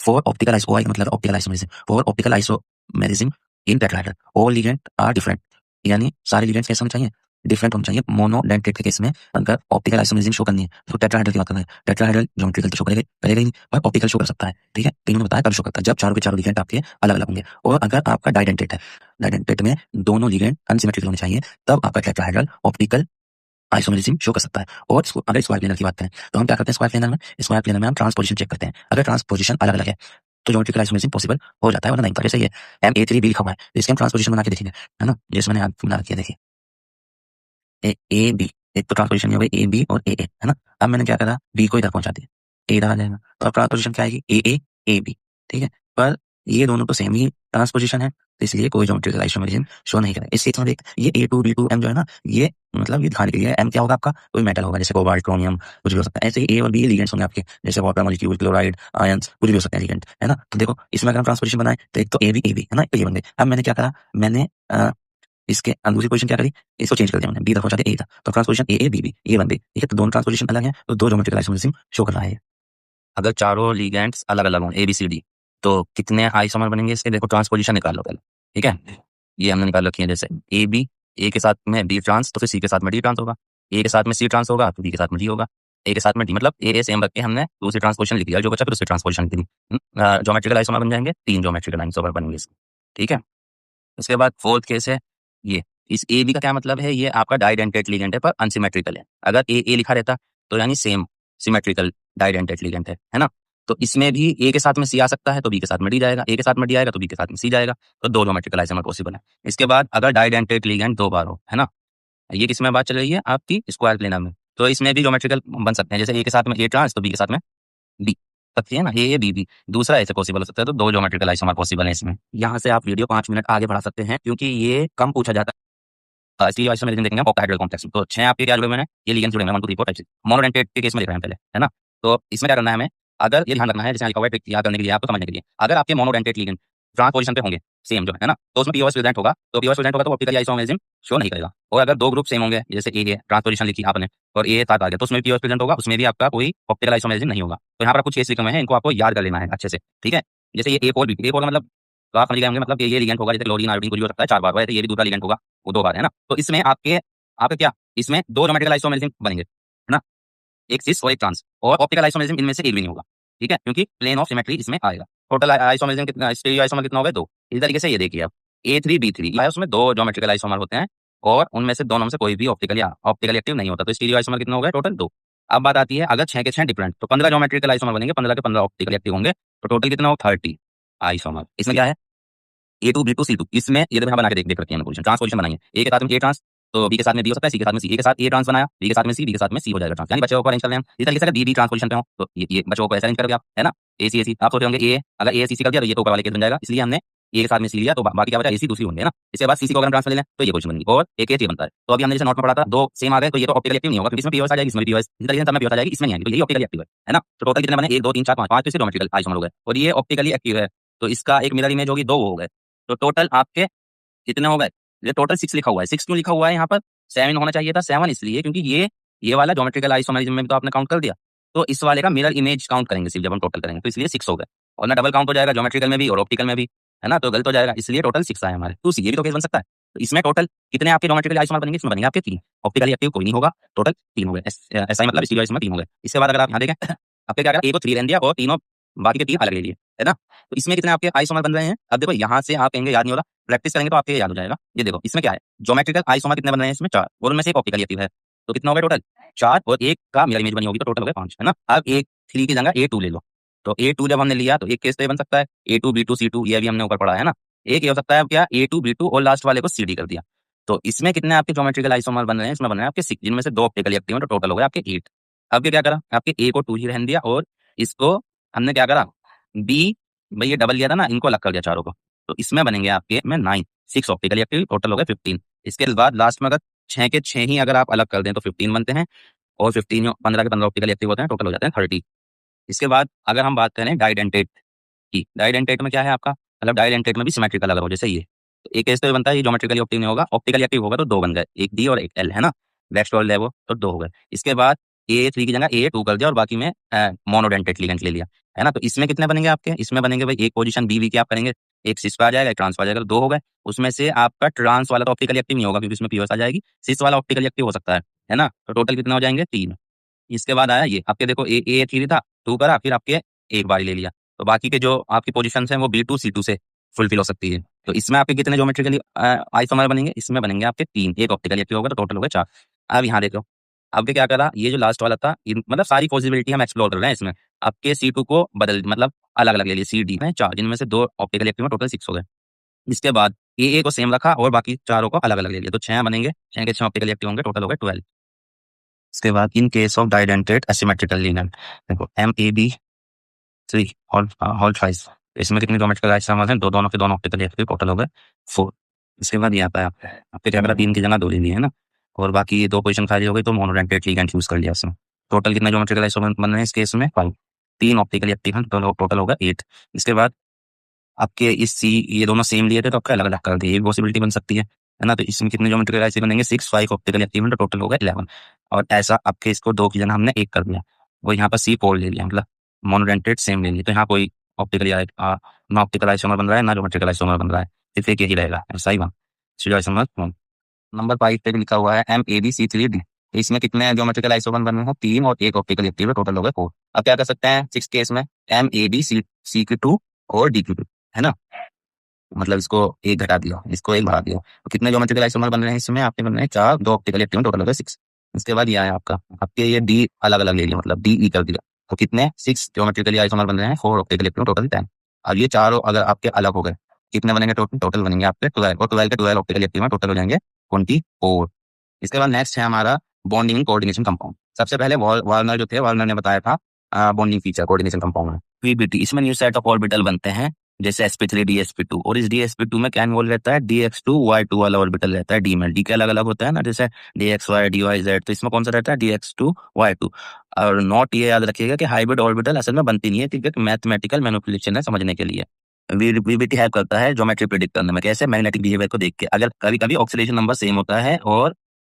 फॉर ऑप्टिकल आइसो मतलब optical isomerism, for optical isomerism in tetrahedral all ligand are different, यानी सारे लिगेंड्स कैसे होने चाहिए? डिफरेंट होने चाहिए। मोनोडेंटेट के केस में अगर ऑप्टिकल आइसोमरिज्म शो करनी है तो टेट्राहेड्रल की बात कर रहे हैं, टेट्राहेड्रल ज्योमेट्रिकल तो शो करेगा करेगा ही नहीं, पर ऑप्टिकल शो कर सकता है, ठीक है। तो इन्होंने बताया कब शो करता है, जब चारों के चारों लिगेंड आपके अलग अलग होंगे। और अगर आपका डाइडेंटेट है, डाइडेंटेट में दोनों लिगेंड अनसिमेट्रिकल होने चाहिए, तब आपका टेट्राहेड्रल ऑप्टिकल आइसोमरिज्म शो कर सकता है। और अगर स्क्वायर प्लेनर की बात करें तो हम क्या करते हैं स्क्वायर प्लेनर में? स्क्वायर प्लेनर में हम ट्रांसपोजिशन चेक करते हैं। अगर ट्रांसपोजिशन अलग अलग है तो ज्योमेट्रिकल आइसोमरिज्म पॉसिबल हो जाता है, वरना नहीं होता। जैसे ये Ma3B लिखा हुआ है, तो इसके हम ट्रांसपोजिशन बना के देखेंगे, है ना। जैसे मैंने बना रखी है, देखिए ए बी, एक तो ट्रांसपोजिशन हो गई ए बी और ए है ना। अब मैंने क्या करा, बी को इधर पहुंचा दिया, ए इधर आ जाएगा, तो अब ट्रांसपोजिशन क्या आएगी? ए बी, ठीक है। पर ये दोनों तो सेम ही ट्रांसपोजिशन है, तो इसलिए कोई ज्योमेट्रिकल आइसोमरिज्म शो नहीं करेगा। इस केस में देख, ये A2B2M जो है ना, ये मतलब ये दिखाने के लिए M क्या होगा आपका? कोई मेटल होगा, जैसे कोबाल्ट, क्रोमियम, कुछ भी हो सकता है। ऐसे ही ए और बी लिगेंड्स होंगे आपके, जैसे वाटर मॉलिक्यूल, क्लोराइड, आयंस, कुछ भी हो सकते हैं लिगेंड, है ना। तो देखो इसमें अगर हम ट्रांसपोजिशन बनाए तो एक तो ए बी है ना, एक तो ये बन गए। अब मैंने क्या करा, मैंने इसके दूसरी पोजीशन क्या करी, इसको चेंज कर दिया मैंने, बी दफा चाहते ए था, तो ट्रांसपोजिशन ए बी बी ये बन गई, ठीक है। तो दोनों ट्रांसपोजिशन अलग है, तो दो ज्योमेट्रिकल आइसोमरिज्म शो कर रहा है। अगर चारों लिगेंड्स अलग अलग हों ABCD, तो कितने आइसोमर बनेंगे इसके? देखो ट्रांसपोजिशन निकाल लो पहले, ठीक है। ये हमने निकाल रखी है, जैसे AB, ए के साथ में बी ट्रांस, तो फिर सी के साथ में डी ट्रांस होगा। ए के साथ में सी ट्रांस होगा तो बी के साथ में डी होगा। ए के साथ में डी, मतलब ए सेम रख के हमने दूसरी ट्रांसपोजिशन लिख दिया, जो बचा फिर उससे ट्रांसपोजिशन लिख दी। ज्योमेट्रिकल आइसोमर बन जाएंगे, 3 ज्योमेट्रिकल आइसोमर बनेंगे इसके, ठीक है। उसके बाद फोर्थ केस है ये, इस ए बी का क्या मतलब है? ये आपका डाइडेंटेट लिगेंड है पर अनसिमेट्रिकल है। अगर ए लिखा रहता तो यानी सेम सिमेट्रिकल डाइडेंटेट लिगेंड है ना। तो इसमें भी ए के साथ में सी आ सकता है तो बी के साथ में डी जाएगा, ए के साथ में डी आएगा तो बी के साथ में सी जाएगा, तो दो ज्योमेट्रिकल आइसोमर पॉसिबल है। इसके बाद अगर डाइडेंटेट लिगेंड 2 बार हो, है ना, ये किसमें बात चल रही है? आपकी स्क्वायर प्लेनर में, तो इसमें भी ज्योमेट्रिकल बन सकते हैं, जैसे ए के साथ में ए ट्रांस तो बी के साथ में बी, सकती है ना, ए बी बी। दूसरा ऐसे पॉसिबल हो सकता है, तो दो ज्योमेट्रिकल आइसोमर पॉसिबल है इसमें। यहाँ से आप वीडियो 5 मिनट आगे बढ़ा सकते हैं, क्योंकि ये कम पूछा जाता है। इसलिए आइसोमेरिज्म देखेंगे ऑक्टाहेड्रल कॉम्प्लेक्स में। तो 6 आपके क्या जुड़े हुए हैं? ये लिगेंड्स जुड़े हुए हैं 1 2 3 4 5 6। मोनोडेंटेट के केस में देख रहे हैं पहले, है ना। तो इसमें क्या करना है हमें? अगर ये ध्यान रखना है, जैसे यहाँ लिखा हुआ है ट्रिक याद करने के लिए, आपको समझने के लिए, अगर आपके मोनोडेंटेट लिगेंड ट्रांसपोजिशन पे होंगे सेम जो है ना, तो उसमें पीओएस प्रेजेंट होगा, तो पीओएस प्रेजेंट होगा तो ऑप्टिकल आइसोमेरिज्म शो नहीं करेगा। और अगर दो ग्रुप सेम होंगे, जैसे ए ट्रांसपोजिशन लिखी आपने और ए साथ आ गया, तो उसमें पीओएस प्रेजेंट होगा, उसमें भी आपका कोई ऑप्टिकल आइसोमेरिज्म नहीं होगा। तो यहाँ पर कुछ केस लिखे हुए हैं, इनको आपको याद कर लेना है अच्छे से, ठीक है। जैसे ये ए4 बी, ए4 मतलब तो आप समझ गए होंगे, मतलब ये लिगेंड होगा, जैसे क्लोरीन आयोडीन कुछ भी हो सकता है 4 बार, वैसे ये भी दूसरा लिगेंड होगा वो 2 बार, है ना। तो इसमें आपके आपके क्या, इसमें दो ज्योमेट्रिकल आइसोमेरिज्म बनेंगे, है ना, एक सिस और एक ट्रांस। और ऑप्टिकल आइसोमेरिज्म इनमें से एक भी नहीं होगा, ठीक है, क्योंकि प्लेन ऑफ सिमेट्री इसमें आएगा। टोटल आइसोमेरिज्म कितना, स्टीरियो आइसोमर कितना हो गया? 2। इस तरीके से ये देखिए आप A3B3 उसमें 2 ज्योमेट्रिकल आइसोमर होते हैं और उनमें से दोनों में से कोई भी ऑप्टिकली एक्टिव नहीं होता, तो स्टीरियो आइसोमर कितना हो गया? टोटल 2। अब बात आती है, अगर 6 के 6 डिफरेंट, तो 15 ज्योमेट्रिकल आइसोमर बनेंगे, 15 के 15 ऑप्टिकली एक्टिव होंगे, तो टोटल कितना हो? 30 आइसोमर। इसमें क्या है? A2B2C2, इसमें ये देखो यहाँ बना के देख रखी है पोजीशन, ट्रांसपोजिशन बनाएंगे। ए के साथ में ए ट्रांस, तो बी के साथ में बी हो सकता है, सी के साथ में सी, ए के साथ ए ट्रांस बनाया, बी के साथ में सी, बी के साथ में सी हो जाएगा ट्रांस, यानी बच्चों को अरेंज कर रहे हैं इस तरीके से। अगर बी बी ट्रांसपोजिशन पे हो तो ये बच्चों को ऐसे अरेंज करोगे आप, है ना। ए सी आप सोच रहे होंगे ए, अगर ए सी सी कर दिया तो ये तो ऊपर वाले केस बन जाएगा, इसलिए हमने ए के साथ में सी लिया, तो बाकी क्या बचा? ए सी दूसरी होंगे, है ना। इसके बाद सी सी को अगर हम ट्रांसफर ले लें तो ये पोजीशन बनेगी और एक ये बनता है। तो अभी हमने जैसे नोट में पढ़ा था, दो सेम आ गए तो ये तो ऑप्टिकल एक्टिव नहीं होगा, क्योंकि इसमें पीओएस आ जाएगी, इसमें पीओएस, इस तरीके से पीओएस आ जाएगी, इसमें नहीं आएगी, तो ये ऑप्टिकली एक्टिव है ना। तो टोटल कितने बने? 1 2 3 4 5, 5 से ज्योमेट्रिकल आइसोमर हो गए और ये ऑप्टिकली एक्टिव है, तो इसका एक मिरर इमेज होगी, 2 हो गए। तो टोटल आपके कितने हो गए? ये टोटल 6 लिखा हुआ है। 6 क्यों लिखा हुआ है यहाँ पर? 7 होना चाहिए था। 7 इसलिए क्योंकि ये वाला ज्योमेट्रिकल आइसोमेरिज्म में तो आपने काउंट कर दिया, तो इस वाले का मिरर इमेज काउंट करेंगे सिर्फ जब हम टोटल करेंगे, तो इसलिए 6 हो गए। और ना डबल काउंट हो जाएगा ज्योमेट्रिकल में भी और ऑप्टिकल में भी, है ना, तो गलत हो जाएगा, इसलिए टोटल 6 आए हमारे। तो ये भी तो केस बन सकता है। तो इसमें टोटल कितने आपके ज्योमेट्रिकल आइसोमर बनेंगे? इसमें बनेंगे आपके 3। ऑप्टिकली एक्टिव कोई नहीं होगा, टोटल 3 हो गए। ऐसा ही मतलब स्टीरियो आइसोमर 3 हो गए। इसके बाद अगर आप यहाँ देखें आपके क्या करा, ए को 3 रहने दिया और तीनों बाकी के 3 अलग ले लिए, है ना। तो इसमें कितने आपके आइसोमर बन रहे हैं। अब देखो यहाँ से आप कहेंगे याद नहीं हो रहा, प्रैक्टिस करेंगे तो आपके याद हो जाएगा। ये देखो इसमें क्या है, ज्योमेट्रिकल आइसोमर कितने बन रहे हैं इसमें 4, और उनमें से एक ऑप्टिकल एक्टिव है, तो कितना हो गया टोटल 4, और एक का मिरर इमेज बनी होगी तो टोटल हो गया 5, है ना। अब एक 3 की जगह A2 ले लो, तो A2 जब हमने लिया तो एक केस तो ये बन सकता है A2 B2 C2, ये भी हमने ऊपर पढ़ा है ना। एक ये हो सकता है क्या A2 B2 और लास्ट वाले को CD कर दिया। तो इसमें कितने आपके ज्योमेट्रिकल आइसोमर बन रहे हैं, इसमें बन रहे हैं आपके 6, जिनमें से 2 ऑप्टिकली एक्टिव हैं, तो टोटल हो गया आपके 8। अब ये क्या करा, आपके A को 2 ही रहने दिया और इसको हमने क्या करा, B, भाई ये डबल लिया था ना, इनको अलग कर दिया चारों को, तो इसमें बनेंगे आपके में 9, 6 ऑप्टिकली एक्टिव, टोटल हो गए 15। इसके बाद लास्ट में अगर 6 के 6 ही अगर आप अलग कर दें तो 15 बनते हैं, और 15 15 के 15 ऑप्टिकली एक्टिव होते हैं, टोटल हो जाते हैं 30। इसके बाद अगर हम बात करें डाइडेंटेट की, डाइडेंटेट में क्या है आपका, मतलब डाइडेंटेट में भी सिमेट्रिकल अगर हो, जैसे ये, तो एक केस तो ये बनता है ये ज्योमेट्रिकली ऑप्टिक नहीं होगा, ऑप्टिकली एक्टिव होगा तो 2 बन गए, एक डी और एक एल, है ना। वेक्स और लेवो तो 2 हो गए। इसके बाद A3 की जगह A2 कर दिया और बाकी में मोनोडेंटेट लिगेंड ले लिया, है ना। तो इसमें कितने बनेंगे आपके, इसमें बनेंगे भाई एक पोजीशन BV की आप करेंगे, एक सिस पे आ जाएगा, एक ट्रांस पे आ जाएगा, 2 हो गए। उसमें से आपका ट्रांस वाला तो ऑप्टिकली एक्टिव नहीं होगा क्योंकि इसमें पीओएस आ जाएगी, सिस वाला ऑप्टिकली एक्टिव हो सकता है ना। तो टोटल कितना हो जाएंगे 3। इसके बाद आया ये आपके, देखो A3 था, 2 करा, फिर आपके एक बार ले लिया, तो बाकी के जो आपकी पोजीशन हैं वो B2 C2 से फुलफिल हो सकती है। तो इसमें आपके कितने ज्योमेट्रिकली आइसोमर बनेंगे, इसमें बनेंगे आपके 3, एक ऑप्टिकली एक्टिव होगा तो टोटल हो गए 4। अब यहाँ देखो, अब क्या करा, ये जो लास्ट वाला था मतलब सारी पॉसिबिलिटी हम एक्सप्लोर कर रहे हैं इसमें। आपके C2 को बदल मतलब अलग अलग ले लिए, CD में 4, जिनमें से 2 ऑप्टिकली एक्टिव, टोटल 6 हो गए। इसके बाद A को सेम रखा और बाकी चारों को अलग अलग ले लिया, तो 6 बनेंगे, 6 के 6 ऑप्टिकली एक्टिव होंगे, टोटल हो गए 12। इसके बाद in case of डाइडेंटेट asymmetrical ligand, देखो MAB3 होल ट्वाइस, इसमें कितनी ज्योमेट्रिकल आइसोमर्स हैं, दोनों के दोनों ऑप्टिकली एक्टिव, टोटल हो गए 4। इसके बाद ये आता है आपके क्या करा, 3 की जगह 2 ले लिए, है ना, और बाकी ये 2 पोजीशन खाली हो गई तो मोनोडेंटेट लिगेंड यूज कर लिया उसमें। टोटल कितने ज्योमेट्रिकल आइसोमर बन रहे हैं इस केस में 5, 3 ऑप्टिकली एक्टिव हैं, टोटल होगा 8। इसके बाद आपके इस सी, ये दोनों सेम लिए थे तो आपका अलग अलग कर दिए, ये पॉसिबिलिटी बन सकती है ना। तो इसमें कितने ज्योमेट्रिकल आइसोमर बनेंगे 6, 5 ऑप्टिकल एक्टिव, तो टोटल होगा 11। और ऐसा आपके इसको 2 की जगह हमने 1 कर दिया, वो यहाँ पर C4 ले लिया, मतलब मोनोडेंटेट सेम ले लिया, तो यहाँ कोई ऑप्टिकली ना ऑप्टिकल आइसोमर बन रहा है ना ज्योमेट्रिकल आइसोमर बन रहा है, सिर्फ एक ही रहेगा, ऐसा ही बन आइसोमर। नंबर 5 पे लिखा हुआ है MABC3D, इसमें कितने ज्योमेट्रिकल आइसोमर बन रहे हैं 3 और एक ऑप्टिकल एक्टिव है, टोटल हो गए 4। अब क्या कर सकते हैं 6 केस में, MABC2 और DQ2, है ना, मतलब इसको एक घटा दिया, इसको एक बढ़ा दिया, तो कितने ज्योमेट्रिकल आइसोमर बन रहे हैं इसमें, आपके बन रहे हैं 4, 2 ऑप्टिकल एक्टिव, टोटल हो गए 6। इसके बाद ये आया आपका, आपके ये डी अलग अलग ले लिया, मतलब DE कर दिया, तो कितने 6 ज्योमेट्रिकली आइसोमर बन रहे हैं, 4 ऑप्टिकल एक्टिव, टोटल 10। अब ये चारों अगर आपके अलग हो गए, कितने बनेंगे टोटल बनेंगे आपके 12, और 12 के 12 ऑप्टिकल एक्टिव, टोटल हो जाएंगे 24। इसके बाद नेक्स्ट है हमारा बॉन्डिंग कोऑर्डिनेशन कंपाउंड। सबसे पहले वार्नर जो थे, वार्नर ने बताया था बॉन्डिंग फीचर कोऑर्डिनेशन कंपाउंड में PBT, इसमें न्यू सेट ऑफ ऑर्बिटल बनते हैं, जैसे sp3 dsp2, और इस dsp2 में क्या इन्वॉल्व रहता है, dx2 y2 वाला ऑर्बिटल रहता है, d में d के अलग अलग होता है ना, जैसे dxy dyz, तो इसमें कौन सा रहता है dx2 y2। और नॉट ये याद रखिएगा कि हाइब्रिड ऑर्बिटल असल में बनती नहीं है, ठीक है, मैथमेटिकल मैनिपुलेशन है समझने के लिए। VBT हेल्प करता है ज्योमेट्री प्रिडिक्ट करने में, कैसे, मैग्नेटिक बिहेवियर को देख के, अगर कभी कभी ऑक्सीडेशन नंबर सेम होता है और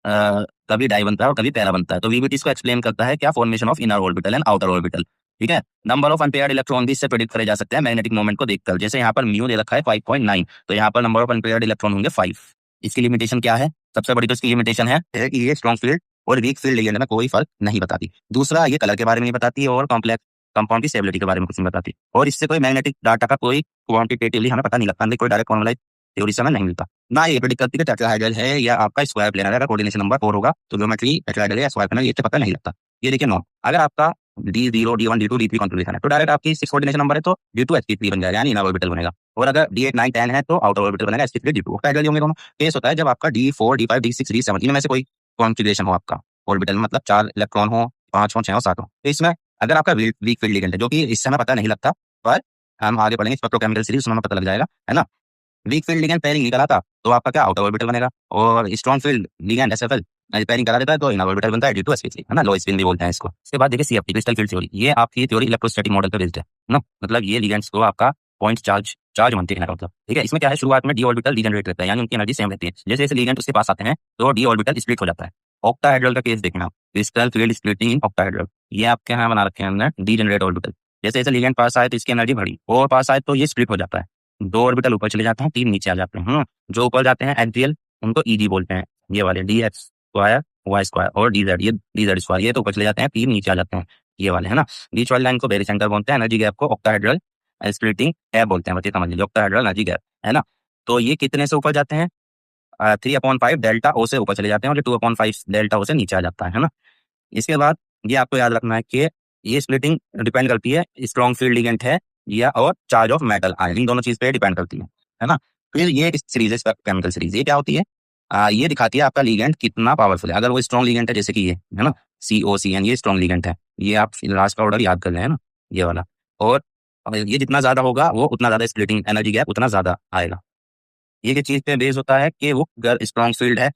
कभी डाई बनता है और कभी पैरा बनता है, तो VBT इसको एक्सप्लेन करता है क्या, formation of inner orbital and outer orbital, ठीक है। नंबर ऑफ अनपेयर्ड इलेक्ट्रॉन भी इससे प्रेडिक्ट करे जा सकते हैं मैग्नेटिक मोमेंट को देखकर, जैसे यहाँ पर म्यू दे रखा है 5.9, तो यहाँ पर नंबर ऑफ अनपेयर्ड इलेक्ट्रॉन होंगे 5। इसकी लिमिटेशन क्या है, सबसे बड़ी तो इसकी लिमिटेशन है कि ये स्ट्रॉन्ग फील्ड और वीक फील्ड लिगेंड में कोई फर्क नहीं बताती। दूसरा, ये कलर के बारे में नहीं बताती और कॉम्प्लेक्स कंपाउंड की स्टेबिलिटी के बारे में कुछ नहीं बताती, और इससे कोई मैग्नेटिक डाटा का कोई क्वांटिटेटिवली हमें पता नहीं लगता, कोई डायरेक्ट फॉर्मूला थ्योरी से हमें नहीं मिलता। ना ये प्रेडिक्ट करती है टेट्राहेड्रल है या आपका स्क्वायर प्लेनर है, कोऑर्डिनेशन नंबर 4 होगा तो ज्योमेट्री टेट्राहेड्रल या स्क्वायर प्लेनर, ये तो पता नहीं लगता। ये देखिए नो, अगर आपका D0 D1 D2 D3 configuration है तो डायरेक्ट आपकी 6 कोऑर्डिनेशन नंबर है तो D2 sp3 बन जाएगा, यानी इनर ऑर्बिटल बनेगा, और अगर D8 9 10 है तो आउटर ऑर्बिटल बनेगा sp3 D2। ऑक्टाहेड्रल होंगे दोनों। केस होता है जब आपका D4 D5 D6 D7 इनमें से कोई कॉन्फ़िगरेशन हो आपका ऑर्बिटल में, मतलब 4 इलेक्ट्रॉन हो, 5 हो, 6 हो, 7 हो, तो इसमें अगर आपका वीक फील्ड लिगेंड है, जो कि इस समय पता नहीं लगता, पर हम आगे पढ़ेंगे स्पेक्ट्रोकेमिकल सीरीज, उसमें हमें पता लग जाएगा, है ना। वीक फील्ड लिगेंड पेयरिंग निकल आता तो आपका क्या आउटर ऑर्बिटल बनेगा, और strong field ligand SFL pairing करा देता है तो इनर ऑर्बिटल बनता है D2 sp3, है ना, लो स्पिन भी बोलते हैं इसको। इसके बाद देखिए CFT क्रिस्टल फील्ड थ्योरी, ये आपकी थ्योरी इलेक्ट्रोस्टैटिक मॉडल पर बेस्ड है ना, मतलब ये लिगेंड्स को आपका पॉइंट चार्ज मानते हैं, मतलब ठीक है। इसमें क्या है, शुरुआत में d ऑर्बिटल डीजेनरेट रहता है, यानी उनकी एनर्जी सेम रहती है, जैसे जैसे लिगेंड उसके पास आते हैं तो d ऑर्बिटल स्प्लिट हो जाता है। ऑक्टाहेड्रल का केस देखना, crystal field splitting in octahedral, ये आपके यहाँ बना रखे हैं हमने डीजेनरेट ऑर्बिटल, जैसे जैसे लिगेंड पास आए तो इसकी एनर्जी बढ़ी, और पास आए तो ये स्प्लिट हो जाता है, 2 ऑर्बिटल ऊपर चले जाते हैं, 3 नीचे आ जाते हैं। जो ऊपर जाते हैं एक्सियल उनको EG बोलते हैं, ये वाले dx स्क्वायर y स्क्वायर और dz, ये dz स्क्वायर, ये तो ऊपर चले जाते हैं, 3 नीचे आ जाते हैं, ये वाले है ना। बीच वाली लाइन को बेरी सेंटर बोलते हैं, एनर्जी गैप को ऑक्टाहेड्रल स्प्लिटिंग गैप बोलते हैं, बच्चे समझ लीजिए, ऑक्टाहेड्रल एनर्जी गैप है ना। तो ये कितने से ऊपर जाते हैं, 3/5 डेल्टा ओ से ऊपर चले जाते हैं, और 2/5 डेल्टा ओ से नीचे आ जाता है ना। इसके बाद ये आपको याद रखना है कि ये स्प्लिटिंग डिपेंड करती है स्ट्रॉन्ग फील्ड लिगेंड है या और चार्ज ऑफ मेटल आयन, इन दोनों चीज पे डिपेंड करती है ना। फिर ये सीरीज है केमिकल सीरीज, ये क्या होती है, ये दिखाती है आपका लिगेंड कितना पावरफुल है। अगर वो स्ट्रॉन्ग लिगेंड है जैसे कि ये है ना, COCN, ये स्ट्रॉन्ग लिगेंड है, ये आप लास्ट का ऑर्डर याद कर रहे हैं ना, ये वाला। और ये जितना ज्यादा होगा वो उतना ज्यादा स्प्लिटिंग एनर्जी गैप उतना ज्यादा आएगा। ये किस चीज पे बेस होता है कि वो अगर स्ट्रॉन्ग फील्ड है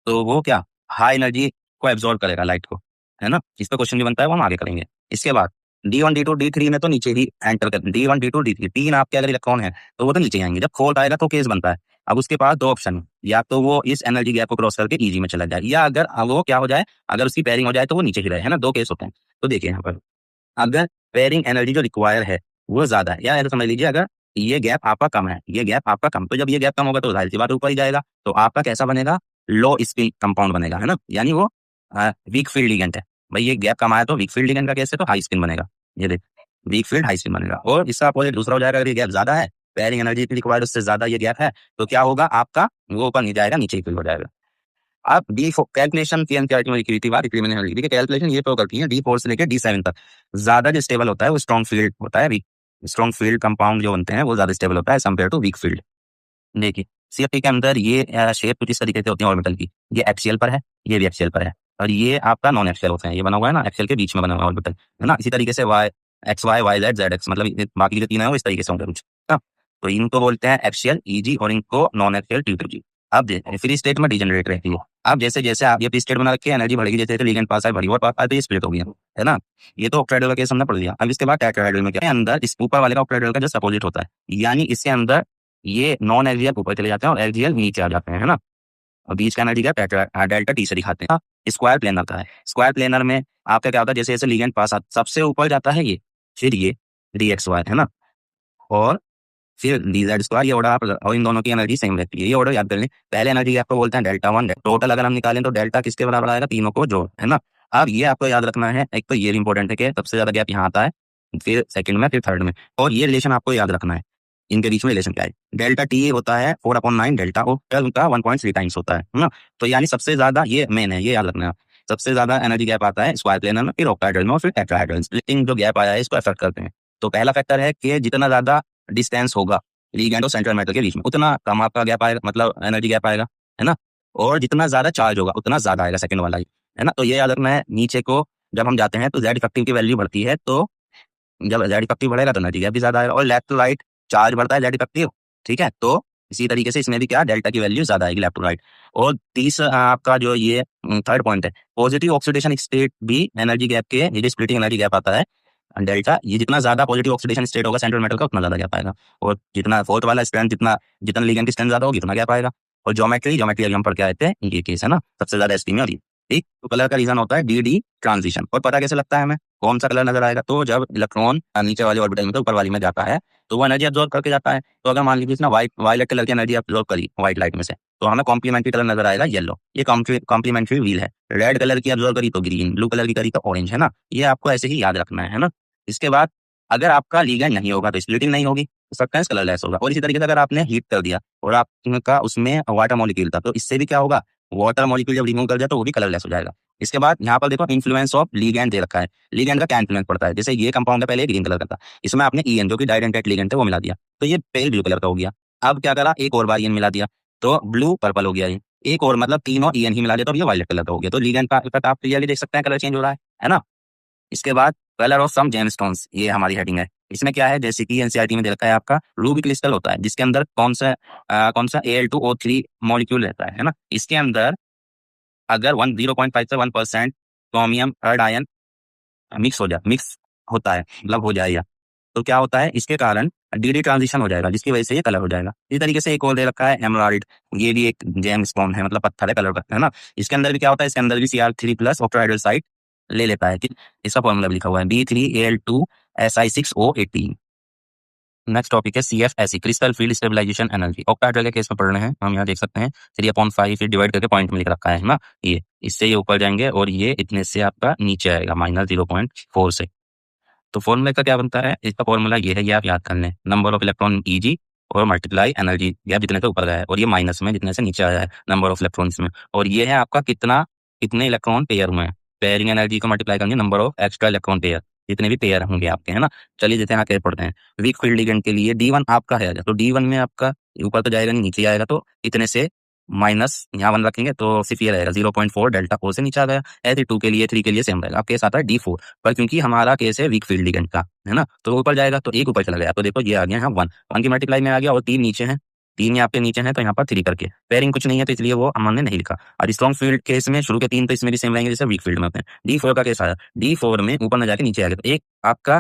तो वो क्या हाई एनर्जी को एब्जॉर्ब करेगा लाइट को, है ना। इस पर क्वेश्चन भी बनता है, वो हम आगे करेंगे। इसके बाद D1 D2 D3 में तो नीचे ही एंटर कर, D1 D2 D3 तीन आपके अगर इलेक्ट्रॉन है तो वो तो नीचे आएंगे, जब फोर्थ आएगा तो केस बनता है। अब उसके पास दो ऑप्शन है, या तो वो इस एनर्जी गैप को क्रॉस करके इजी में चला जाए, या अगर वो क्या हो जाए, अगर उसकी पेयरिंग हो जाए तो वो नीचे ही रहे, है ना। दो केस होते हैं। तो देखिए यहाँ पर अगर पेयरिंग एनर्जी जो रिक्वायर है वो ज्यादा है, या ऐसा समझ लीजिए अगर ये गैप आपका कम है, ये गैप आपका कम, तो जब ये गैप कम होगा तो जाहिर सी बात ऊपर ही जाएगा, तो आपका कैसा बनेगा, लो स्पिन कंपाउंड बनेगा, है ना। यानी वो वीक फील्ड लिगेंड है। भाई ये गैप कम आया तो वीक फील्ड लिगेंड का कैसे, तो हाई स्पिन बनेगा, ये देख वीक फील्ड हाई स्पिन बनेगा। और इसका अपोजिट दूसरा हो जाएगा, अगर ये गैप ज्यादा है, पेयरिंग एनर्जी रिक्वायर्ड उससे ज्यादा ये गैप है, तो क्या होगा आपका, वो ऊपर नहीं जाएगा, नीचे ही फील्ड हो जाएगा। अब डी कैलकुलेशन की एनसीईआरटी में लिखी हुई थी बात, देखिए कैलकुलेशन ये तो करती है D4 से लेकर D7 तक। ज्यादा जो स्टेबल होता है वो स्ट्रॉन्ग फील्ड होता है, वीक स्ट्रॉन्ग फील्ड कंपाउंड जो बनते हैं वो ज्यादा स्टेबल होता है कंपेयर टू वीक फील्ड। देखिए CFT के अंदर ये शेप कुछ इस तरीके से होती है ऑर्बिटल की, ये एक्सियल पर है, ये भी एक्सियल पर है, और ये आपका नॉन एक्सियल होते हैं, ये बना हुआ है ना एक्सियल के बीच में बना हुआ है ऑर्बिटल, है ना। इसी तरीके से Y XY YZ ZX, मतलब बाकी जो तीन है वो इस तरीके से होंगे कुछ, हाँ? तो इनको बोलते हैं एक्सियल EG और इनको नॉन एक्सियल T2G। अब देखिए फ्री स्टेट में डिजेनरेट रहती है। अब जैसे जैसे आप ये फ्री स्टेट बना रखी है, एनर्जी बढ़ेगी, जैसे लिगेंड पास है, भरी और पास है, तो ये स्प्लिट हो गया, है ना। ये तो ऑक्टाहेड्रल का केस हमने पढ़ लिया। अब इसके बाद टेट्राहेड्रल में क्या है, अंदर इस ऊपर वाले का ऑक्टाहेड्रल का जस्ट अपोजिट होता है, यानी इसके अंदर ये नॉन एक्सियल ऊपर चले जाते हैं और एक्सियल नीचे आ जाते हैं, है ना। और बीच का एनर्जी गैप डेल्टा टी से दिखाते हैं। स्क्वायर प्लेनर का है, स्क्वायर प्लेनर में आपका क्या होता है, जैसे जैसे लिगेंड पास सबसे ऊपर जाता है ये, फिर ये DXY, है ना, और फिर DZ स्क्वायर, ये ऑर्डर आप, और इन दोनों की एनर्जी सेम रहती है, ये ऑर्डर याद कर लें। पहले एनर्जी गैप को बोलते हैं डेल्टा 1, टोटल अगर हम निकालें तो डेल्टा किसके बराबर आएगा, तीनों को जोड़, है ना। अब ये आपको याद रखना है, एक तो ये भी इंपॉर्टेंट है कि सबसे ज्यादा गैप यहाँ आता है, फिर सेकंड में, फिर थर्ड में, और ये रिलेशन आपको याद रखना है, इनके बीच में रिलेशन क्या है। डेल्टा T होता है 4/9, डेल्टा O उनका 1.3 टाइम्स होता है ना। तो यानी सबसे ज्यादा ये मेन है, ये याद रखना है। सबसे ज्यादा एनर्जी गैप आता है स्क्वायर प्लेनर में, फिर ऑक्टाहेड्रल में, और फिर टेट्राहेड्रल। स्प्लिटिंग जो गैप आया है इसको अफेक्ट करते हैं। तो पहला फैक्टर है कि जितना ज्यादा डिस्टेंस होगा लिगेंड और सेंट्रल मेटल के बीच में, उतना कम आपका गैप आएगा, मतलब एनर्जी गैप आएगा, है ना। और जितना ज्यादा चार्ज होगा उतना ज्यादा आएगा सेकंड वाला ही, है ना। तो ये याद रखना है। नीचे को जब हम जाते हैं तो Z इफेक्टिव की वैल्यू बढ़ती है, तो जब Z इफेक्टिव बढ़ेगा तो एनर्जी गैप भी ज्यादा आएगा, और लेफ्ट टू राइट चार्ज बढ़ता है Z इफेक्टिव, ठीक है। तो इसी तरीके से इसमें भी क्या डेल्टा की वैल्यू ज्यादा आएगी लेफ्ट टू राइट। और तीसरा आपका जो ये थर्ड पॉइंट है, पॉजिटिव ऑक्सीडेशन स्टेट भी एनर्जी गैप के, ये स्प्लिटिंग एनर्जी गैप आता है डेल्टा, ये जितना ज्यादा पॉजिटिव ऑक्सीडेशन स्टेट होगा सेंट्रल मेटल का उतना ज्यादा गैप आएगा। और जितना फोर्थ वाला स्ट्रेंथ, जितना जितना लिगेंड की स्ट्रेंथ ज्यादा होगी उतना गैप आएगा। और ज्योमेट्री अभी हम पढ़ के आए थे, ये केस है ना, सबसे ज्यादा एसपी में होगी, ठीक। तो कलर का रीजन होता है DD ट्रांजिशन। और पता कैसे लगता है हमें कौन सा कलर नजर आएगा, तो जब इलेक्ट्रॉन नीचे वाले ऑर्बिटल में तो ऊपर वाली में जाता है तो वो एनर्जी अब्जॉर्ब करके जाता है। तो अगर मान लीजिए इसने वायलेट कलर की एनर्जी अब्जॉर्ब करी व्हाइट लाइट में से, तो हमें कॉम्प्लीमेंट्री कलर नजर आएगा येलो, ये कॉम्प्लीमेंट्री व्हील है। रेड कलर की अब्जॉर्ब करी तो ग्रीन, ब्लू कलर की करी तो ऑरेंज, है ना। ये आपको ऐसे ही याद रखना है ना। इसके बाद अगर आपका लिगेंड नहीं होगा तो स्प्लिटिंग नहीं होगी, सब्सटेंस कलरलेस होगा। और इसी तरीके से अगर आपने हीट कर दिया और आपका उसमें वाटर मॉलिक्यूल था, तो इससे भी क्या होगा, वाटर मॉलिक्यूल जब रिमूव कर दिया तो वो भी कलरलेस हो जाएगा। इसके बाद यहाँ पर देखो इन्फ्लुएंस ऑफ लिगेंड दे रखा है, लिगेंड का क्या इन्फ्लुएंस पड़ता है। जैसे ये कंपाउंड है पहले ग्रीन कलर का था, इसमें आपने EN जो कि डाइडेंटेट लिगेंड है वो मिला दिया, तो ये पेल ब्लू कलर का हो गया। अब क्या करा, एक और बार EN मिला दिया तो ब्लू पर्पल हो गया, ये एक और, मतलब तीनों EN ही मिला दिया तो ये वायलेट कलर का हो गया। तो लिगेंड का इफेक्ट आप क्लियरली देख सकते हैं, कलर चेंज हो रहा है ना। इसके बाद कलर ऑफ सम जेमस्टोन्स, ये हमारी हेडिंग है। इसमें क्या है, जैसे कि एनसीईआरटी में दे रखा है आपका रूबी क्रिस्टल होता है, जिसके अंदर कौन सा Al2O3 मॉलिक्यूल रहता है ना। इसके अंदर अगर 0.5 से 1% क्रोमियम थर्ड आयन मिक्स होता है, मतलब हो जाएगा, तो क्या होता है, इसके कारण DD ट्रांजिशन हो जाएगा, जिसकी वजह से ये कलर हो जाएगा। इसी तरीके से एक और दे रखा है एमराल्ड, ये भी एक जेम स्टोन है, मतलब पत्थर है कलर का, है ना। इसके अंदर भी क्या होता है, इसके अंदर भी Cr3+ ऑक्टाहेड्रल साइट ले लेता है। इसका फॉर्मूला भी लिखा हुआ है B3Al2Si6O18। नेक्स्ट टॉपिक है CFSE, crystal field stabilisation energy. Octahedral के केस में पढ़ रहे हैं हम, यहाँ देख सकते हैं 3/5 फिर डिवाइड करके पॉइंट में लिख रखा है ना, ये इससे ये ऊपर जाएंगे और ये इतने से आपका नीचे आएगा -0.4 से। तो फॉर्मूला का क्या बनता है, इसका फॉर्मूला ये है, ये आप याद कर लें, नंबर ऑफ इलेक्ट्रॉन Eg और मल्टीप्लाई एनर्जी, या जितने से ऊपर गया है, और ये माइनस में जितने से नीचे आया है नंबर ऑफ इलेक्ट्रॉन्स में, और ये है आपका कितने इलेक्ट्रॉन पेयर हुए हैं। पेयरिंग एनर्जी को मल्टीप्लाई करेंगे number of extra electron pair, जितने भी पेयर होंगे आपके, है ना। चलिए जैसे यहाँ कैसे पढ़ते हैं, वीक फील्ड लिगेंड के लिए D1 आपका है, तो D1 में आपका ऊपर तो जाएगा नहीं, नीचे आएगा, तो इतने से माइनस यहाँ 1 रखेंगे तो सिर्फ ये रहेगा 0.4 डेल्टा O से नीचे आ गया। ऐसे 2 के लिए 3 के लिए सेम रहेगा। अब केस आता है D4 पर, क्योंकि हमारा केस है वीक फील्ड लिगेंड का, है ना, तो ऊपर जाएगा तो एक ऊपर चला गया, तो देखो ये आ गया यहाँ 1 की मल्टीप्लाई में आ गया, और 3 नीचे है, 3 यहाँ पे नीचे है, तो यहाँ पर 3 करके पेयरिंग कुछ नहीं है, तो इसलिए वो हमने नहीं लिखा। और स्ट्रॉन्ग फील्ड केस में शुरू के 3 तो इसमें भी सेम रहेंगे जैसे वीक फील्ड में होते हैं। D4 का केस आया, D4 में ऊपर न जाके नीचे आ गया, तो एक आपका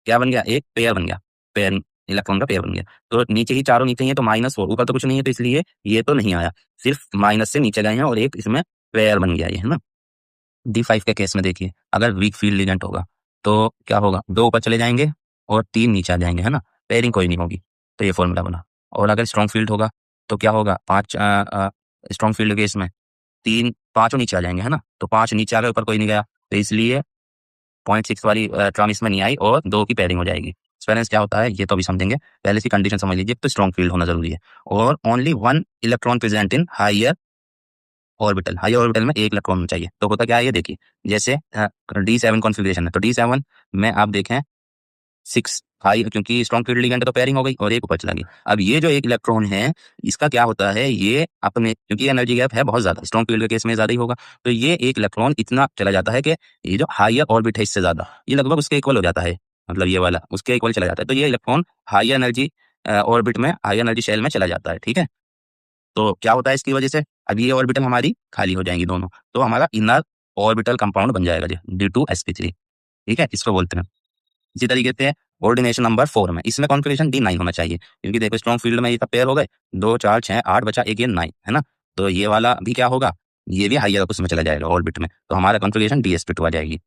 क्या बन गया, एक पेयर बन गया, पेयर इलेक्ट्रॉन का पेयर बन गया। तो नीचे ही चारों नीचे ही है, तो -4, ऊपर तो कुछ नहीं है, तो इसलिए ये तो नहीं आया, सिर्फ माइनस से नीचे गए हैं, और एक इसमें पेयर बन गया ये, है ना। D5 के केस में देखिए, अगर वीक फील्ड लिगेंड होगा तो क्या होगा, 2 ऊपर चले जाएंगे और 3 नीचे आ जाएंगे, है ना, पेयरिंग कोई नहीं होगी, तो ये फॉर्मूला बना। और अगर स्ट्रॉन्ग फील्ड होगा तो क्या होगा, 5 स्ट्रॉन्ग फील्ड केस में 3 5 नीचे आ जाएंगे, है ना, तो 5 नीचे आ गए, ऊपर कोई नहीं गया, तो इसलिए 0.6 वाली टर्म इसमें नहीं आई, और 2 की पेयरिंग हो जाएगी। स्पेरेंस क्या होता है ये तो अभी समझेंगे, पहले से कंडीशन समझ लीजिए, तो स्ट्रॉन्ग फील्ड होना जरूरी है, और only 1 electron present in higher orbital, higher orbital में एक इलेक्ट्रॉन होना चाहिए। तो होता क्या है ये देखिए, जैसे D7 कॉन्फ़िगरेशन है, तो D7 में आप देखें 6 हाई, क्योंकि स्ट्रॉन्ग फील्ड लिगेंड तो पेयरिंग हो गई और एक ऊपर चला गया। अब ये जो एक इलेक्ट्रॉन है, इसका क्या होता है, ये अपने, क्योंकि एनर्जी गैप है बहुत ज्यादा, स्ट्रॉन्ग फील्ड के केस में ज्यादा ही होगा, तो ये एक इलेक्ट्रॉन इतना चला जाता है कि ये जो हायर ऑर्बिट है इससे ज्यादा, ये लगभग उसके इक्वल हो जाता है, मतलब ये वाला उसके इक्वल चला जाता है, तो ये इलेक्ट्रॉन हाई एनर्जी ऑर्बिट में, हाई एनर्जी शेल में चला जाता है, ठीक है। तो क्या होता है इसकी वजह से, अब ये ऑर्बिटल हमारी खाली हो जाएंगी दोनों, तो हमारा इनर ऑर्बिटल कंपाउंड बन जाएगा D2sp3, ठीक है, इसको बोलते हैं। इसी तरीके से कोऑर्डिनेशन नंबर 4 में, इसमें कॉन्फ़िगरेशन D9 होना चाहिए, क्योंकि देखो स्ट्रॉन्ग फील्ड में ये सब पेयर हो गए, 2 4 6 8 बचा एक, ये 9 है ना, तो ये वाला भी क्या होगा, ये भी हाइयर उसमें चला जाएगा ऑर्बिट में, तो हमारा कॉन्फ़िगरेशन Dsp2 आ जाएगी।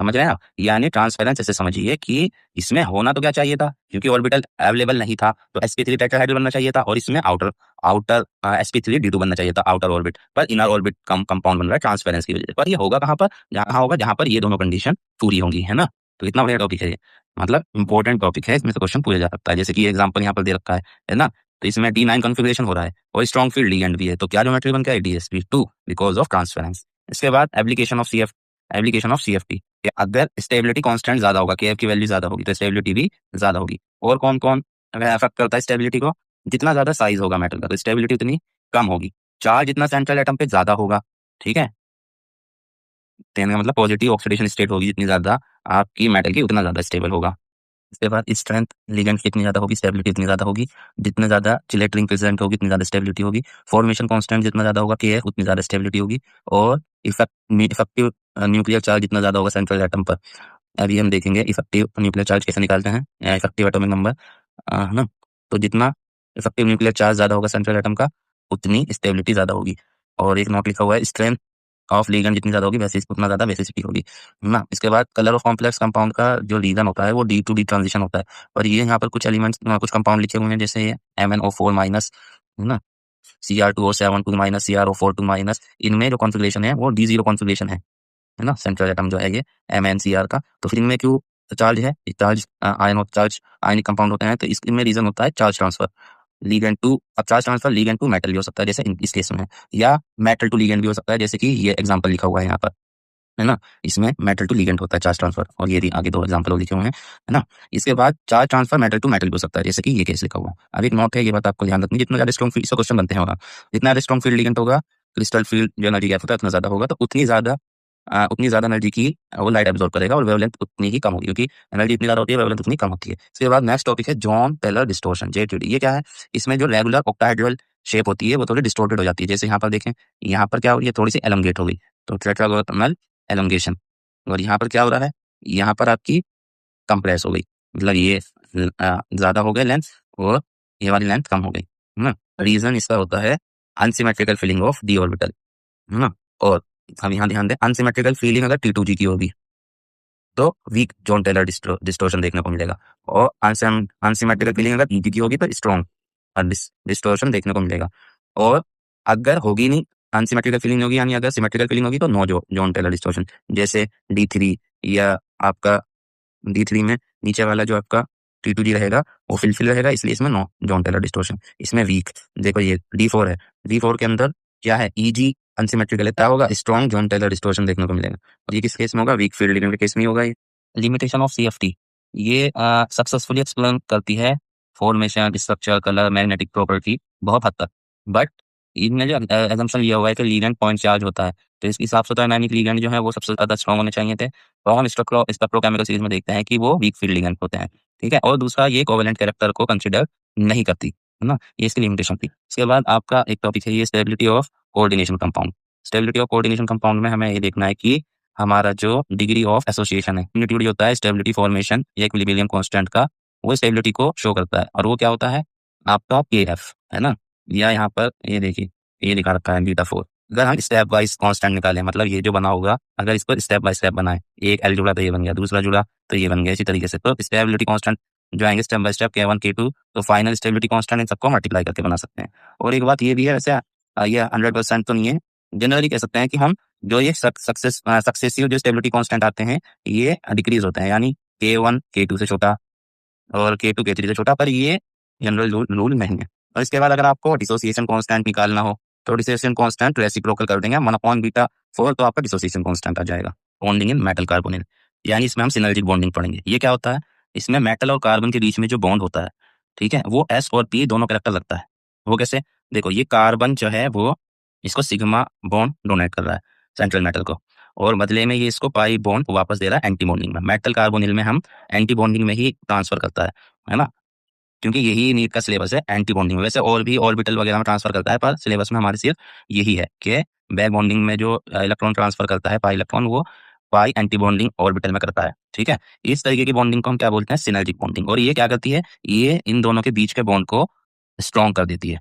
समझ रहे हैं आप, यानी ट्रांसफेरेंस ऐसे समझिए कि इसमें होना तो क्या चाहिए था, क्योंकि ऑर्बिटल अवेलेबल नहीं था, तो sp3 टेट्राहेड्रल बनना चाहिए था, और इसमें आउटर आउटर sp3d2 बनना चाहिए था, आउटर ऑर्बिट, पर इनर ऑर्बिट कंपाउंड बन रहा है ट्रांसफेरेंस की वजह से। पर ये होगा कहाँ पर, जहाँ होगा जहाँ पर ये दोनों कंडीशन पूरी होंगी, है ना। तो इतना बढ़िया टॉपिक है ये, मतलब इंपॉर्टेंट टॉपिक है, इसमें से क्वेश्चन पूछा जा सकता है, जैसे कि एग्जाम्पल यहाँ पर दे रखा है ना, तो इसमें D9 कॉन्फ़िगरेशन हो रहा है और स्ट्रॉन्ग फील्ड लिगेंड भी है, तो क्या ज्योमेट्री बन गया है, DsP2 बिकॉज ऑफ ट्रांसफेरेंस। इसके बाद एप्लीकेशन ऑफ CFT, कि अगर स्टेबिलिटी कांस्टेंट ज्यादा होगा, KF की वैल्यू ज्यादा होगी, तो स्टेबिलिटी भी ज्यादा होगी। और कौन कौन अफेक्ट करता है स्टेबिलिटी को, जितना ज्यादा साइज होगा मेटल का, तो स्टेबिलिटी उतनी कम होगी। चार्ज जितना सेंट्रल एटम पे ज्यादा होगा, ठीक है, कहने का मतलब पॉजिटिव ऑक्सीडेशन स्टेट होगी जितनी ज्यादा आपकी मेटल की, उतना ज्यादा स्टेबल होगा। इसके बाद स्ट्रेंथ लिगेंड की इतनी ज्यादा होगी, स्टेबिलिटी इतनी ज्यादा होगी, जितने ज्यादा चिलेट रिंग प्रेजेंट होगी उतनी ज्यादा स्टेबिलिटी होगी। फॉर्मेशन कांस्टेंट जितना ज्यादा होगा KF, उतनी ज्यादा स्टेबिलिटी होगी। और इफेक्टिव न्यूक्लियर चार्ज जितना ज्यादा होगा सेंट्रल एटम पर, अभी हम देखेंगे इफेक्टिव न्यूक्लियर चार्ज कैसे निकालते हैं, इफेक्टिव एटॉमिक नंबर, है ना। तो जितना इफेक्टिव न्यूक्लियर चार्ज ज्यादा होगा सेंट्रल एटम का, उतनी स्टेबिलिटी ज्यादा होगी। और एक नोट लिखा हुआ है, स्ट्रेंथ ऑफ लिगेंड जितनी ज्यादा होगी वैसे उतना ज्यादा बेसिसिटी होगी, है ना। इसके बाद कलर ऑफ कॉम्प्लेक्स कंपाउंड का जो रीजन होता है वो D to D ट्रांजिशन होता है, और ये यहाँ पर कुछ एलिमेंट्स, कुछ कंपाउंड लिखे हुए हैं, जैसे ये MnO4 माइनस, है ना, Cr2O7 2 माइनस, CrO4 2 माइनस, इनमें जो कॉन्फ़िगरेशन है वो D0 कॉन्फ़िगरेशन है ना, सेंट्रल एटम जो है ये MnCr का। तो फिर इनमें क्यों चार्ज है, चार्ज चार्ज आयनिक कंपाउंड होते हैं, तो इसमें रीजन होता है चार्ज ट्रांसफर लीगेंड टू। अब charge transfer ligand to metal भी हो सकता है, जैसे इस केस में है, या मेटल टू लीगेंड भी हो सकता है, जैसे कि ये एग्जांपल लिखा हुआ है यहाँ पर, है ना, इसमें मेटल टू लीगेंड होता है चार्ज ट्रांसफर, और ये आगे 2 एग्जांपल लिखे हुए हैं, है ना। इसके बाद charge transfer metal to metal भी हो सकता है, जैसे कि ये केस लिखा हुआ है। अब एक नोट है, ये बात आपको ध्यान रखनी, जितना ज्यादा स्ट्रॉन्ग फील्ड से क्वेश्चन बनते हैं होगा, जितना ज्यादा स्ट्रॉन्ग फील्ड लिगेंड होगा, क्रिस्टल फील्ड जो एनर्जी गैप होता है उतना ज्यादा होगा, तो उतनी ज्यादा एनर्जी की वो लाइट एब्जॉर्ब करेगा, और वेवलेंथ उतनी ही कम होगी, क्योंकि एनर्जी इतनी ज्यादा होती है, वेवलेंथ उतनी कम होती है। इसके बाद नेक्स्ट टॉपिक है जॉन टेलर डिस्टोर्शन, JTD। ये क्या है, इसमें जो रेगुलर ऑक्टाहेड्रल शेप होती है वो थोड़ी डिस्टोर्टेड हो जाती है, जैसे यहाँ पर देखें, यहाँ पर क्या हो रही है, थोड़ी सी एलोंगेट हो गई, तो टेट्रागोनल एलोंगेशन। और यहाँ पर क्या हो रहा है, यहाँ पर आपकी कंप्रेस हो गई, मतलब ये ज्यादा हो गई लेंथ, और ये वाली लेंथ कम हो गई, है ना। रीजन इसका होता है unsymmetrical filling of d orbital, है ना। और हम यहाँ ध्यान दें, अनसिमेट्रिकल फीलिंग अगर T2G की होगी, तो वीक जॉन टेलर डिस्टोर्शन देखने को मिलेगा। और अनसिमेट्रिकल फीलिंग अगर ईजी की होगी तो स्ट्रॉन्ग डिस्टोर्शन देखने को मिलेगा। और अगर होगी नहीं, अनसिमेट्रिकल फीलिंग होगी, यानी अगर सिमेट्रिकल फीलिंग होगी तो नो जॉन टेलर डिस्टोर्शन, जैसे D3 या आपका D3 में नीचे वाला जो आपका T2G रहेगा वो फिल रहेगा, इसलिए इसमें नो जॉन टेलर डिस्टोर्शन। इसमें वीक, देखो ये D4 है, D4 के अंदर क्या है, ईजी अनसिमेट्रिकल है, क्या होगा, स्ट्रॉन्ग जॉन टेलर डिस्टोर्शन देखने को मिलेगा। और ये किस केस में होगा, वीक फील्ड लीनियर के केस में होगा। ये लिमिटेशन ऑफ CFT, ये सक्सेसफुली एक्सप्लेन करती है formation, structure, colour, magnetic property बहुत हद तक। बट इनमें जो एजम्पशन लिया हुआ है कि लीगेंड पॉइंट चार्ज होता है, तो इसके हिसाब से डायनामिक लीगेंड जो है वो सबसे ज्यादा स्ट्रॉन्ग होने चाहिए थे। तो हम स्पेक्ट्रोकेमिकल सीरीज में देखते हैं कि वो वीक फील्ड लिगेंड होते हैं, ठीक है। और दूसरा, ये कोवेलेंट कैरेक्टर को कंसिडर नहीं करती, है ना, ये इसकी लिमिटेशन थी। इसके बाद आपका एक टॉपिक है ये stability of coordination compound. Stability of coordination compound में हमें ये देखना है कि हमारा जो डिग्री ऑफ एसोसिएशन है, यूनिट्यूड होता है स्टेबिलिटी फॉर्मेशन या इक्विलिब्रियम कांस्टेंट का, वो स्टेबिलिटी को शो करता है। और वो क्या होता है आपका KF, है ना, या यहाँ पर ये देखिए ये लिखा रखा है β4। अगर हम स्टेप वाइज कांस्टेंट निकालें, मतलब ये जो बना होगा, अगर इसको स्टेप बाय स्टेप बनाए, एक L जुड़ा तो ये बन गया, दूसरा जुड़ा तो ये बन गया, इसी तरीके से तो स्टेबिलिटी कांस्टेंट जो आएंगे step by step K1 K2, तो फाइनल स्टेबिलिटी कांस्टेंट इन सबको मल्टीप्लाई करके बना सकते हैं। और एक बात ये भी है, वैसे ये 100% तो नहीं है, जनरली कह सकते हैं कि हम जो ये सक्सेसिव जो स्टेबिलिटी कांस्टेंट आते हैं ये डिक्रीज होते हैं, यानी K1 K2 से छोटा और K2 K3 से छोटा, पर ये जनरल रूल नहीं है। और इसके बाद अगर आपको डिसोसिएशन कांस्टेंट निकालना हो तो डिसोसिएशन कांस्टेंट रेसिप्रोकल कर देंगे 1/β4, तो आपका डिसोसिएशन कांस्टेंट आ जाएगा। बॉन्डिंग इन मेटल कार्बोनिल, यानी इसमें हम सिनर्जिक बॉन्डिंग पढ़ेंगे। ये क्या होता है, इसमें मेटल और कार्बन के बीच में जो बॉन्ड होता है, ठीक है, वो S और P दोनों कैरेक्टर लगता है। वो कैसे, देखो ये कार्बन जो है वो इसको सिग्मा बॉन्ड डोनेट कर रहा है सेंट्रल मेटल को, और बदले में ये इसको पाई बॉन्ड वापस दे रहा है एंटी बॉन्डिंग में। मेटल कार्बोनिल में हम एंटी बॉन्डिंग में ही ट्रांसफर करता है ना, क्योंकि यही नीट का सिलेबस है एंटी बॉन्डिंग में। वैसे और भी ऑर्बिटल वगैरह में ट्रांसफर करता है, पर सिलेबस में हमारे सिर्फ यही है कि बैक बॉन्डिंग में जो इलेक्ट्रॉन ट्रांसफर करता है पाई इलेक्ट्रॉन, वो पाई एंटी बॉन्डिंग ऑर्बिटल में करता है, ठीक है। इस तरीके की बॉन्डिंग को हम क्या बोलते हैं, सिनर्जिक बॉन्डिंग। और ये क्या करती है, ये इन दोनों के बीच के बॉन्ड को स्ट्रॉन्ग कर देती है।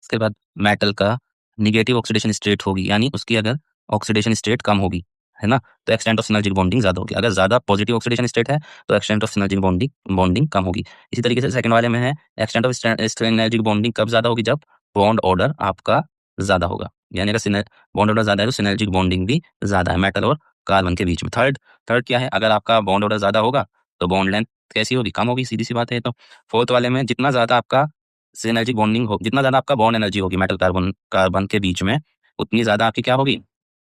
इसके बाद मेटल का निगेटिव ऑक्सीडेशन स्टेट होगी, यानी उसकी अगर ऑक्सीडेशन स्टेट कम होगी, है ना, तो एक्सटेंट ऑफ सिनर्जिक बॉन्डिंग ज्यादा होगी। अगर ज्यादा पॉजिटिव ऑक्सीडेशन स्टेट है तो एक्सटेंट ऑफ सिनर्जिक बॉन्डिंग कम होगी। इसी तरीके से सेकंड वाले में है एक्सटेंट ऑफ सिनर्जिक बॉन्डिंग कब ज्यादा होगी, जब बॉन्ड ऑर्डर आपका ज्यादा होगा, यानी अगर बॉन्ड ऑर्डर ज्यादा है तो सिनर्जिक बॉन्डिंग भी ज्यादा है मेटल और कार्बन के बीच में। थर्ड क्या है, अगर आपका बॉन्ड ऑर्डर ज्यादा होगा तो बॉन्ड लेंथ कैसी होगी, कम होगी, सीधी सी बात है। तो फोर्थ वाले में जितना ज्यादा आपका सिनर्जिक बॉन्डिंग हो, जितना ज्यादा आपका बॉन्ड एनर्जी होगी मेटल कार्बन कार्बन के बीच में, उतनी ज्यादा आपकी क्या होगी,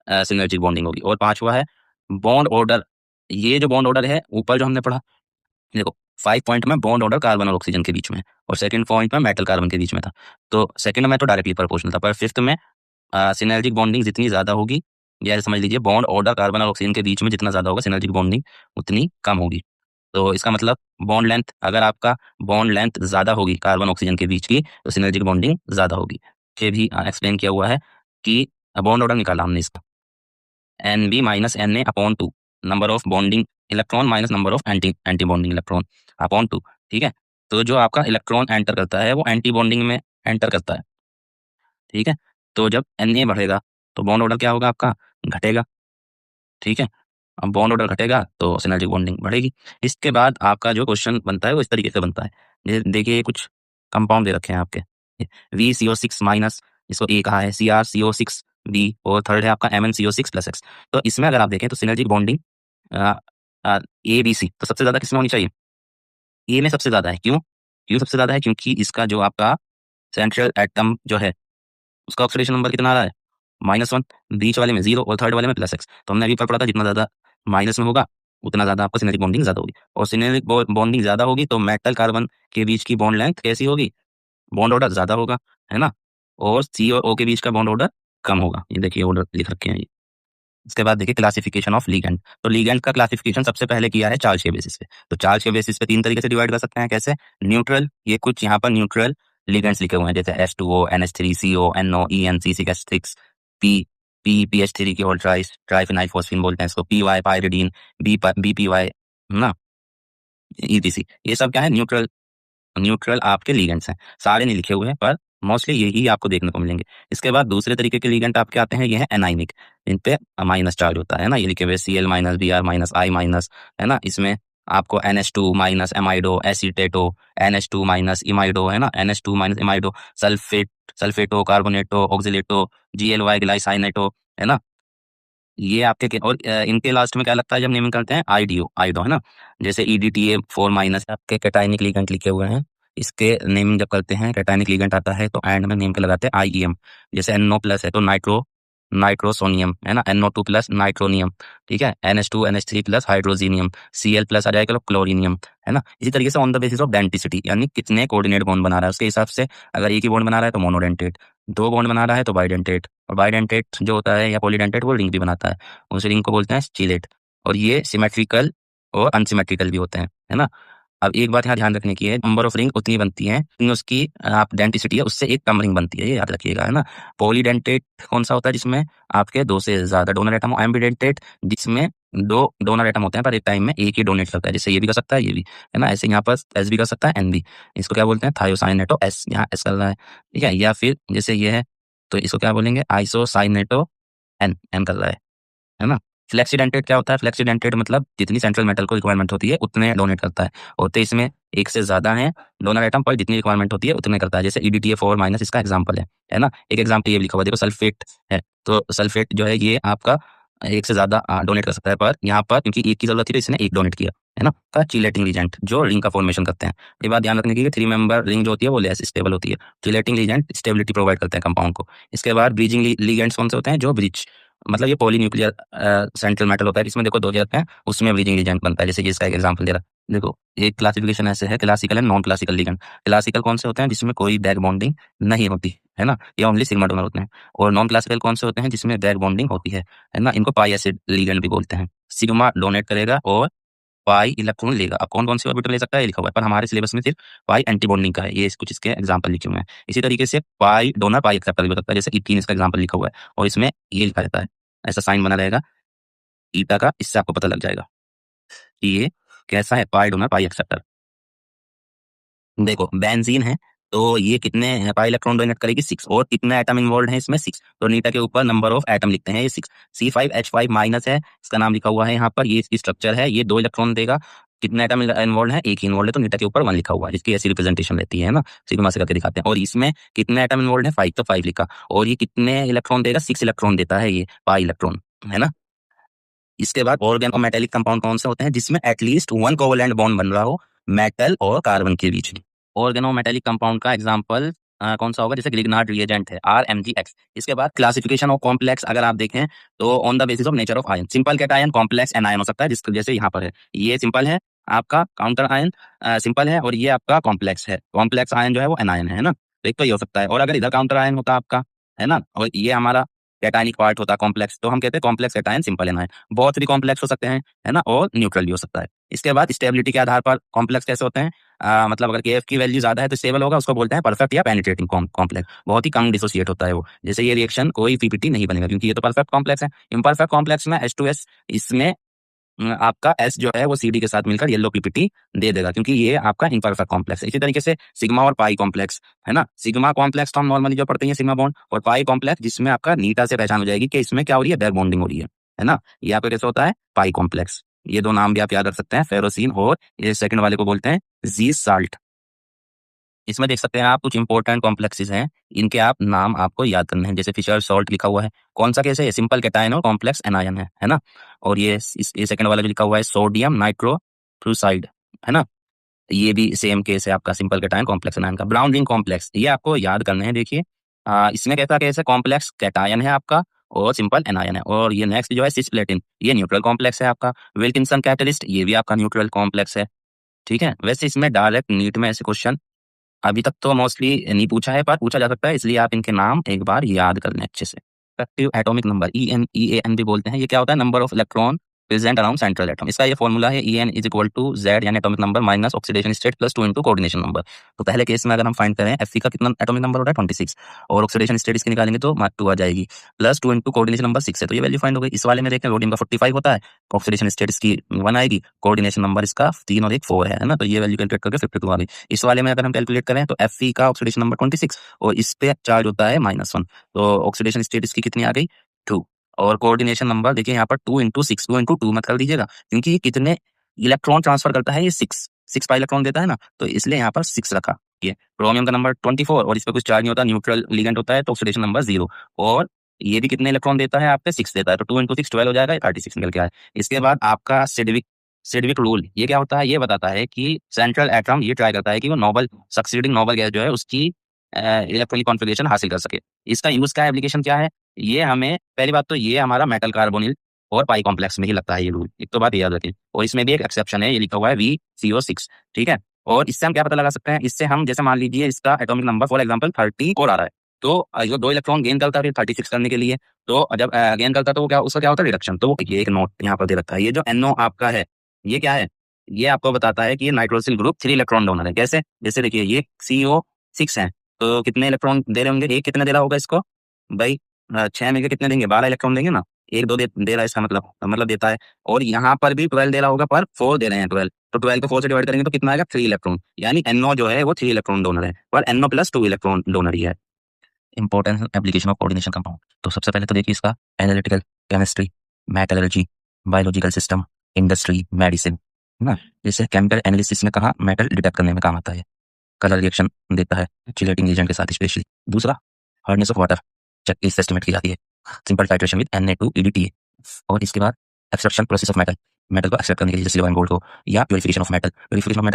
सिनर्जिक बॉन्डिंग होगी। और पांचवा है बॉन्ड ऑर्डर। ये जो बॉन्ड ऑर्डर है ऊपर जो हमने पढ़ा, देखो 5 पॉइंट में बॉन्ड ऑर्डर कार्बन और ऑक्सीजन के बीच में, और सेकंड पॉइंट में मेटल कार्बन के बीच में था। तो सेकंड में तो डायरेक्टली प्रोपोर्शनल था, पर फिफ्थ में सिनर्जिक बॉन्डिंग जितनी ज्यादा होगी, या समझ लीजिए बॉन्ड ऑर्डर कार्बन और ऑक्सीजन के बीच में जितना ज्यादा होगा, सिनर्जिक बॉन्डिंग उतनी कम होगी। तो इसका मतलब बॉन्ड लेंथ, अगर आपका बॉन्ड लेंथ ज्यादा होगी कार्बन ऑक्सीजन के बीच की, तो सिनर्जिक बॉन्डिंग ज्यादा होगी। ये भी एक्सप्लेन किया हुआ है कि बॉन्ड ऑर्डर निकाला हमने इसका, NB minus Na/2, number of bonding electron minus number of anti bonding electron upon 2, ठीक है। तो जो आपका इलेक्ट्रॉन एंटर करता है वो एंटी बॉन्डिंग में एंटर करता है, ठीक है। तो जब Na बढ़ेगा तो बॉन्ड ऑर्डर क्या होगा आपका, घटेगा, ठीक है। अब बॉन्ड ऑर्डर घटेगा तो सिनर्जिक बॉन्डिंग बढ़ेगी। इसके बाद आपका जो क्वेश्चन बनता है वो इस तरीके से बनता है, देखिए कुछ कंपाउंड दे रखे हैं आपके, VCO6 माइनस, इसको A कहा है, CrCO6b, और थर्ड है आपका MnCO6+X। तो इसमें अगर आप देखें तो सिनर्जिक बॉन्डिंग ABC, तो सबसे ज्यादा किसमें होनी चाहिए, ए में सबसे ज्यादा है। क्यों सबसे ज्यादा है, क्योंकि इसका जो आपका सेंट्रल एटम जो है उसका ऑक्सीडेशन नंबर कितना आ रहा है, -1, बीच वाले में 0 और थर्ड वाले में +X। तो हमने अभी पढ़ा था जितना ज्यादा माइनस में होगा उतना ज्यादा आपका सिनर्जिक बॉन्डिंग ज्यादा होगी, और सिनर्जिक बॉन्डिंग ज्यादा होगी तो मेटल कार्बन के बीच की बॉन्ड लेंथ कैसी होगी, बॉन्ड ऑर्डर ज्यादा होगा, है ना। और C और O के बीच का बॉन्ड ऑर्डर कम होगा, ये देखिए ऑर्डर लिख रखे हैं ये। इसके बाद देखिए क्लासिफिकेशन ऑफ लिगेंड। तो लिगेंड का क्लासिफिकेशन सबसे पहले किया है चार्ज के बेसिस पे। तो चार्ज के बेसिस पे 3 तरीके से डिवाइड कर सकते हैं, कैसे, न्यूट्रल, ये कुछ यहाँ पर न्यूट्रल लिगेंड्स लिखे हुए हैं, जैसे H2O, NH3, CO, NO, EN, C6H6, P, PH3 की होल ट्राइफेनाइलफॉस्फीन बोलते हैं इसको, PY पाइरिडीन, BPY, है ना, ETC। ये सब क्या है, न्यूट्रल आपके लिगेंड्स हैं। सारे नहीं लिखे हुए हैं पर मोस्टली यही आपको देखने को मिलेंगे। इसके बाद दूसरे तरीके के लिगेंड आपके आते हैं, ये है एनाइनिक। इन पे माइनस चार्ज होता है ना, ये लिखे हुए Cl minus Br minus I minus, है ना। इसमें आपको NH2 माइनस एमाइडो एसीटेटो, NH2 माइनस इमाइडो, है ना, NH2 माइनस इमाइडो, सल्फेट सल्फेटो कार्बोनेटो ऑक्सिलेटो, GLY ग्लाइसाइनेटो, है ना। ये आपके और इनके लास्ट में क्या लगता है जब नेमिंग करते हैं, आईडीओ आइडो, है ना। जैसे EDTA4 माइनस आपके कैटाइनिक लिगेंड लिखे हुए हैं, इसके नेमिंग जब करते हैं कैटाइनिक लिगेंड आता है तो एंड में नेम के लगाते हैं IEM। जैसे NO प्लस है तो नाइट्रोसोनियम, है ना, NO2 प्लस नाइट्रोनियम, ठीक है, NH2 NH3 plus hydrogenium, Cl plus आ जाएगा क्लोरीनियम, है ना। इसी तरीके से on the basis of denticity, यानी कितने कोऑर्डिनेट बॉन्ड बना रहा है उसके हिसाब से, अगर एक ही बॉन्ड बना रहा है तो मोनोडेंटेट, दो बॉन्ड बना रहा है तो बाइडेंटेट, और बाइडेंटेट जो होता है या पॉलीडेंटेट वो रिंग भी बनाता है, उस रिंग को बोलते हैं स्टीलेट। और ये सिमेट्रिकल और अनसिमेट्रिकल भी होते हैं, है ना। अब एक बात यहाँ ध्यान रखने की है, नंबर ऑफ रिंग उतनी बनती है लेकिन उसकी आप डेंटिसिटी है उससे एक कम रिंग बनती है, ये याद रखिएगा, है ना। पॉलीडेंटेट कौन सा होता है, जिसमें आपके दो से ज्यादा डोनर एटम हो। एम्बिडेंटेट जिसमें दो डोनर एटम होते हैं पर एक टाइम में एक ही डोनेट करता है, जैसे ये भी कर सकता है ये भी, है ना। ऐसे यहाँ पर एस भी कर सकता है एन भी, इसको क्या बोलते हैं, थायोसाइनेटो एस, यहाँ एस कर रहा है, ठीक है। या फिर जैसे ये है तो इसको क्या बोलेंगे, आइसोसाइनेटो एन, एन कर रहा है ना। फ्लेक्सीडेंटेट क्या होता है, फ्लेक्सीडेंटेट मतलब जितनी सेंट्रल मेटल को रिक्वायरमेंट होती है उतने डोनेट करता है, और तो इसमें एक से ज्यादा है डोनर आइटम पर जितनी रिक्वायरमेंट होती है उतने करता है। जैसे EDTA4 माइनस इसका एग्जांपल है ना। एक एग्जांपल ये भी लिखा हुआ है, देखो सल्फेट है, तो सल्फेट जो है ये आपका एक से ज्यादा डोनेट कर सकता है, पर यहाँ पर क्योंकि एक की जरूरत थी तो इसने एक डोनेट किया, है ना। का चिलेटिंग लीजेंट जो रिंग का फॉर्मेशन करते हैं, ये बात ध्यान रखने की, 3 मेंबर रिंग जो होती है वो लेस स्टेबल होती है, चिलेटिंग लीजेंट स्टेबिलिटी प्रोवाइड करते हैं कंपाउंड को। इसके बाद ब्रीजिंग लीजेंट्स कौन से होते हैं, जो ब्रिज मतलब ये पॉलीन्यूक्लियर सेंट्रल मेटल होता है, इसमें देखो दो जाते हैं, उसमें ब्रीजिंग लीजेंट बनता है। जैसे कि इसका एक एग्जांपल दे रहा है, देखो एक क्लासिफिकेशन ऐसे है, classical and non classical ligand. Classical कौन से होते हैं, जिसमें कोई बैक बॉन्डिंग नहीं होती, है ना, ये ओनली सिग्मा डोनर होते हैं। और नॉन क्लासिकल कौन से होते हैं, जिसमें बैक बॉन्डिंग होती है ना, इनको पाई एसिड लिगेंड भी बोलते हैं। सिग्मा डोनेट करेगा और पाई इलेक्ट्रॉन लेगा। अब कौन कौन सी ऑर्बिटल ले सकता है ये लिखा हुआ है, पर हमारे सिलेबस में सिर्फ पाई एंटी बॉन्डिंग का है, ये कुछ इसके एग्जांपल लिखे हुए हैं। इसी तरीके से पाई डोनर पाई एक्सेप्टर भी हो सकता है, जैसे 18 इसका एग्जांपल लिखा हुआ है, और इसमें ये लिखा रहता है, ऐसा साइन बना रहेगा ईटा का, इससे आपको पता लग जाएगा कि ये कैसा है, पाई डोनर पाई एक्सेप्टर। देखो बेंजीन है तो ये कितने पाई इलेक्ट्रॉन डोनेट करेगी, 6, और कितने एटम इन्वॉल्व है इसमें, 6, तो नीटा के ऊपर नंबर ऑफ एटम लिखते हैं, ये 6, C5H5 माइनस है, इसका नाम लिखा हुआ है यहाँ पर, ये इसकी स्ट्रक्चर है, ये 2 इलेक्ट्रॉन देगा। कितने एटम इन्वॉल्व है, एक ही इन्वॉल्व है, तो नीटा के ऊपर 1 लिखा हुआ है, जिसकी ऐसी रिप्रेजेंटेशन रहती है ना, सिग्मा से करके दिखाते हैं। और इसमें कितने एटम इन्वॉल्व है, 5, तो 5 लिखा। और ये कितने इलेक्ट्रॉन देगा, 6 इलेक्ट्रॉन देता है ये पाई इलेक्ट्रॉन, है ना। इसके बाद ऑर्गेनो मेटेलिक कंपाउंड कौन से होते हैं, जिसमें एटलीस्ट 1 कोवलेंट बॉन्ड बन रहा हो मेटल और कार्बन के बीच में। ऑर्गेनो मेटेलिक कंपाउंड का एग्जांपल कौन सा होगा, जैसे ग्रिग्नार्ड रिएजेंट है RMgX। इसके बाद क्लासिफिकेशन ऑफ कॉम्प्लेक्स अगर आप देखें तो on the basis of nature of ion, simple cation, complex anion हो सकता है, जिसके जैसे यहाँ पर है, ये सिंपल है आपका काउंटर आयन, सिंपल है, और ये आपका कॉम्प्लेक्स है, कॉम्प्लेक्स आयन जो है वो एनायन है ना, तो एक तो ये हो सकता है। और अगर इधर काउंटर आयन होता आपका, है ना, और ये हमारा कैटायनिक पार्ट होता कॉम्प्लेक्स, तो हम कहते हैं कॉम्प्लेक्स कैटायन, सिंपल एनायन। बहुत भी कॉम्प्लेक्स हो सकते हैं, है ना, और न्यूट्रल भी हो सकता है। इसके बाद स्टेबिलिटी के आधार पर कॉम्प्लेक्स कैसे होते हैं, मतलब अगर KF की वैल्यू ज्यादा है तो स्टेबल होगा, उसको बोलते हैं परफेक्ट या पेनिट्रेटिंग कॉम्प्लेक्स, बहुत ही कम डिसोसिएट होता है वो। जैसे ये रिएक्शन कोई पीपीटी नहीं बनेगा क्योंकि ये तो परफेक्ट कॉम्प्लेक्स है। इम्परफेक्ट कॉम्प्लेक्स में H2S, इसमें आपका S जो है वो CD के साथ मिलकर येलो पीपीटी दे देगा, क्योंकि ये आपका इम्परफेक्ट कॉम्प्लेक्स है। इसी तरीके से सिग्मा और पाई कॉम्प्लेक्स, है ना, सिग्मा कॉम्प्लेक्स तो हम नॉर्मली जो पढ़ते हैं सिग्मा बॉन्ड, और पाई कॉम्प्लेक्स जिसमें आपका नीटा से पहचान हो जाएगी कि इसमें क्या हो रही है, बैक बॉन्डिंग हो रही है ना। ये आपका कैसे होता है, पाई कॉम्प्लेक्स। ये दो नाम भी आप याद रख सकते हैं, फेरोसिन, और ये सेकंड वाले को बोलते हैं जी साल्ट। इसमें देख सकते हैं आप कुछ इंपॉर्टेंट कॉम्प्लेक्सेस हैं, इनके आप नाम आपको याद करने हैं। जैसे फिशर सॉल्ट लिखा हुआ है, कौन सा केस है, सिंपल कैटायन और कॉम्प्लेक्स एनायन है ना। और ये सेकंड वाला जो लिखा हुआ है सोडियम नाइट्रोफ्लूसाइड, है ना, ये भी सेम केस है आपका, सिंपल कैटायन कॉम्प्लेक्स एनायन का। ब्राउन रिंग कॉम्प्लेक्स, ये आपको याद करने हैं। देखिए इसमें कैसा केस है, कॉम्प्लेक्स कैटायन है आपका और सिंपल एनायन है। और ये नेक्स्ट जो है सिस्प्लेटिन, ये न्यूट्रल कॉम्प्लेक्स है आपका। विल्किंसन कैटलिस्ट, ये भी आपका न्यूट्रल कॉम्प्लेक्स है, ठीक है। वैसे इसमें डायरेक्ट नीट में ऐसे क्वेश्चन अभी तक तो मोस्टली नहीं पूछा है, पर पूछा जा सकता है, इसलिए आप इनके नाम एक बार याद कर लें अच्छे से। Effective atomic number, EN EAN भी बोलते हैं, ये क्या होता है, number of electron present around central atom. इसका ये फॉर्मूला है En is equal to Z यानी atomic number minus oxidation state plus 2 into coordination number. तो पहले केस में अगर हम फाइंड करें Fe का कितना एटॉमिक नंबर होता है 26 और ऑक्सीडेशन स्टेट इसकी निकालेंगे तो 2 आ जाएगी प्लस 2 इंटू कोऑर्डिनेशन नंबर 6 है, तो ये वैल्यू फाइंड हो गई। इस वाले में देखें रोडियम का 45 होता है, ऑक्सीडेशन स्टेट इसकी 1 आएगी, कोऑर्डिनेशन नंबर इसका 3 और 1 4 है ना, तो ये वैल्यू कैलकुलेट करके 52 आ गई। इस वाले में अगर हम कैलकुलेट करें तो Fe का ऑक्सीडेशन नंबर 26 और इस पे चार्ज होता है -1, तो ऑक्सीडेशन स्टेट इसकी कितनी आ गई 2 और कोऑर्डिनेशन नंबर देखिए यहाँ पर 2 इंटू 6, 2 इंटू 2 मत कर दीजिएगा क्योंकि ये कितने इलेक्ट्रॉन ट्रांसफर करता है, ये 6 पाई इलेक्ट्रॉन देता है ना, तो इसलिए यहाँ पर 6 रखा। ये क्रोमियम का नंबर 24 और इस पे कुछ चार्ज नहीं होता, न्यूट्रल लिगेंड होता है, तो ऑक्सीडेशन नंबर 0 और ये भी कितने इलेक्ट्रॉन देता है आपके 6 देता है, तो 2 इंटू 6 12 हो जाएगा, 36 निकल के आए। इसके बाद आपका सिडविक रूल ये क्या होता है, ये बताता है कि सेंट्रल एटम ये ट्राई करता है कि वो नोबल सक्सीडिंग नोबल गैस जो है उसकी इलेक्ट्रॉनिक कॉन्फ़िगरेशन हासिल कर सके। इसका यूज क्या है, एप्लीकेशन क्या है, ये हमें पहली बात तो ये हमारा मेटल कार्बोनिल और पाई कॉम्प्लेक्स में ही लगता है ये रूल, एक तो बात याद रखें। और इसमें भी एक एक्सेप्शन है, ये लिखा हुआ है VCO6, ठीक है। और इससे हम क्या पता लगा सकते हैं, इससे हम जैसे मान लीजिए इसका एटॉमिक नंबर फॉर एग्जांपल 34 आ रहा है, तो जो 2 इलेक्ट्रॉन गेन करता है 36 करने के लिए, तो जब गेन करता है तो वो क्या उसका क्या होता है रिडक्शन, तो ये एक नोट यहाँ पर दे रखा है। ये जो NO आपका है ये क्या है, ये आपको बताता है कि ये नाइट्रोसिल ग्रुप 3 इलेक्ट्रॉन डोनर है। कैसे, जैसे देखिए ये CO6 है, तो कितने इलेक्ट्रॉन दे रहे होंगे, एक कितने दे रहा होगा इसको भाई 6 में के कितने देंगे 12 इलेक्ट्रॉन देंगे ना, 1 2 दे रहा है इसका मतलब देता है। और यहाँ पर भी 12 दे रहा होगा पर 4 दे रहे हैं 12, तो 12 को 4 से डिवाइड करेंगे तो कितना आएगा 3 इलेक्ट्रॉन, यानी NO जो है वो 3 इलेक्ट्रॉन डोनर है पर NO प्लस 2 इलेक्ट्रॉन डोनर ही है। Important application of coordination compound, तो सबसे पहले तो देखिए इसका analytical, chemistry, metallurgy, biological system, industry, medicine, है ना। जैसे केमिकल एनालिसिस में कहा मेटल डिटेक्ट करने में काम आता है, कलर रिएक्शन देता है चिलेटिंग एजेंट के साथ स्पेशली। दूसरा हार्डनेस ऑफ वाटर चेक इस एस्टिमेट की जाती है, सिंपल टाइट्रेशन विद Na2EDTA। और इसके बाद एक्सट्रैक्शन प्रोसेस ऑफ मेटल को एक्सट्रैक्ट करने के लिए जैसे सिल्वर एंड गोल्ड को, या प्यूरिफिकेशन ऑफ मेटल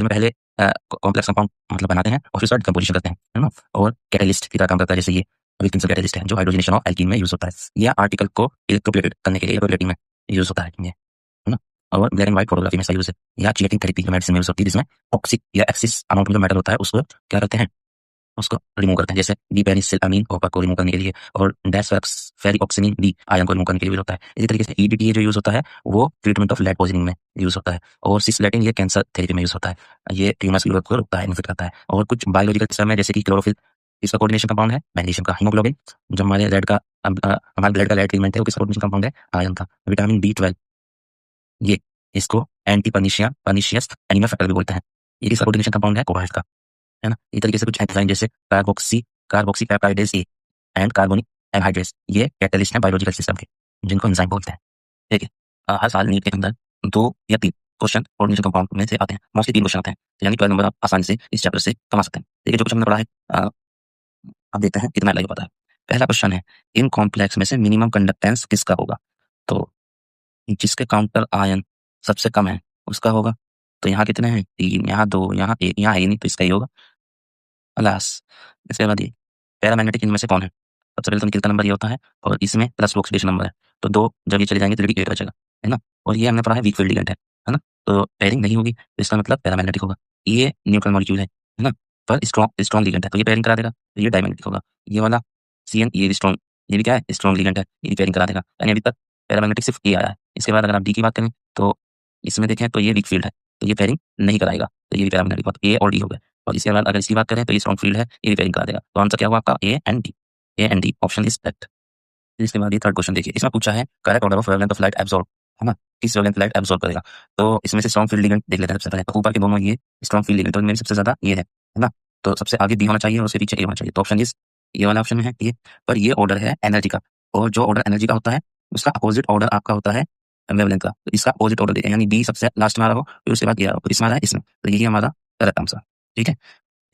में पहले कॉम्प्लेक्स कंपाउंड मतलब बनाते हैं और फिर उसका डिकम्पोजिशन करते हैं, है ना। और कैटलिस्ट की तरह काम करता है, जैसे ये विल्किंसन कैटलिस्ट है जो हाइड्रोजनेशन ऑफ एल्कीन में यूज होता है, या आर्टिकल को इलेक्ट्रोप्लेटेड करने के लिए इलेक्ट्रोप्लेटिंग में यूज होता है ये, है ना। और ब्लैक एंड व्हाइट फोटोग्राफी में इसका यूज है, या चिलेटिंग थेरेपी जो मेडिसिन में यूज होती है, जिसमें ऑक्सिक या एक्सिस अमाउंट में जो मेटल होता है उसको क्या करते हैं, उसको रिमूव करते हैं, जैसे डिपेनिसिलअमीन कॉपर को रिमूव करने के लिए, और डेसफेरिऑक्सिनिन डी आयन को रिमूव करने के लिए यूज होता है। इसी तरीके से EDTA जो यूज होता है वो ट्रीटमेंट ऑफ लेड पॉइजनिंग में यूज होता है, और सिस्लेटिन ये कैंसर थेरेपी में यूज होता है, ये ट्यूमर्स की ग्रोथ को रोकता है, इन्फेक्ट करता है। और कुछ बायोलॉजिकल सिस्टम है जैसे कि क्लोरोफिल, इसका कोऑर्डिनेशन कंपाउंड है मैग्नीशियम का। हीमोग्लोबिन जो हमारे हमारे ब्लड का रेड पिगमेंट है वो किसका कोऑर्डिनेशन कंपाउंड है आयरन का। विटामिन B12 ये इसको एंटी पर्नीशियस एनीमिया फैक्टर भी बोलते हैं, ये किसका कोऑर्डिनेशन कंपाउंड है कोबाल्ट का, है ना। इस तरीके से कुछ एंजाइम जैसे carboxy peptidase A and carbonic anhydrase ये कैटलिस्ट हैं बायोलॉजिकल सिस्टम के, जिनको एंजाइम बोलते हैं, ठीक है। हर साल नीट के अंदर 2 या 3 क्वेश्चन कोऑर्डिनेशन कंपाउंड में से आते हैं, मोस्टली 3 क्वेश्चन आते हैं, यानी 12 नंबर आप आसानी से इस चैप्टर से कमा सकते हैं। देखिए जो कुछ हमने पढ़ा है अब देखते हैं कितना लगेगा पता है। पहला क्वेश्चन है इन कॉम्प्लेक्स में से मिनिमम कंडक्टेंस किसका होगा, तो जिसके काउंटर आयन सबसे कम है उसका होगा। तो यहाँ कितने हैं 3, यहाँ 2, यहाँ 1, यहाँ है ही नहीं, तो इसका ही होगा अलास। इसके बाद ये पैरामैग्नेटिक इनमें से कौन है, सबसे पहले तो निकल का नंबर ये होता है और इसमें प्लस ऑक्सीडेशन नंबर है, तो 2 जब ये चले जाएंगे तो 8 बचेगा, है ना। और ये हमने पढ़ा है वीक फील्ड लिगेंड है ना, तो पेयरिंग नहीं होगी तो इसका मतलब पैरामैग्नेटिक होगा। ये न्यूट्रल मॉलिक्यूल है ना, पर स्ट्रॉन्ग लिगेंड है तो ये पेयरिंग करा देगा, तो ये डायमैग्नेटिक होगा। ये वाला CN ये भी स्ट्रॉन्ग, ये भी क्या है स्ट्रॉन्ग लिगेंड है, ये भी पेयरिंग करा देगा, यानी अभी तक पैरामैग्नेटिक सिर्फ ए आया है। इसके बाद अगर आप डी की बात करें तो इसमें देखें तो ये वीक फील्ड है, तो ये पेयरिंग नहीं कराएगा, तो ये भी पैरामैग्नेटिक होगा, ए और डी हो गए। और इसके बाद अगर इसकी बात करें तो ये स्ट्रॉन्ग फील्ड है, ये भी पेयरिंग करा देगा, तो आंसर क्या हुआ आपका A and D option is correct. इसके बाद ये थर्ड क्वेश्चन देखिए, इसमें पूछा है correct order of wavelength of light absorb, है ना, किस वेवलेंथ लाइट एब्सॉर्ब करेगा। तो इसमें से स्ट्रॉन्ग फील्ड लिगेंड देख लेते हैं सबसे पहले, तो ऊपर के दोनों ये स्ट्रॉन्ग फील्ड लिगेंड, तो इनमें सबसे ज्यादा ये है ना, तो सबसे आगे B होना चाहिए और उससे पीछे A होना चाहिए, तो ऑप्शन इज ये वाला ऑप्शन में है ये। पर ये ऑर्डर है एनर्जी का, और जो ऑर्डर एनर्जी का होता है उसका अपोजिट ऑर्डर आपका होता है वेवलेंथ का, तो इसका अपोजिट ऑर्डर देखें, यानी B सबसे लास्ट में आ रहा हो फिर उसके बाद ये आ रहा हो, तो इसमें आ रहा है इसमें, तो यही हमारा करेक्ट आंसर, ठीक है।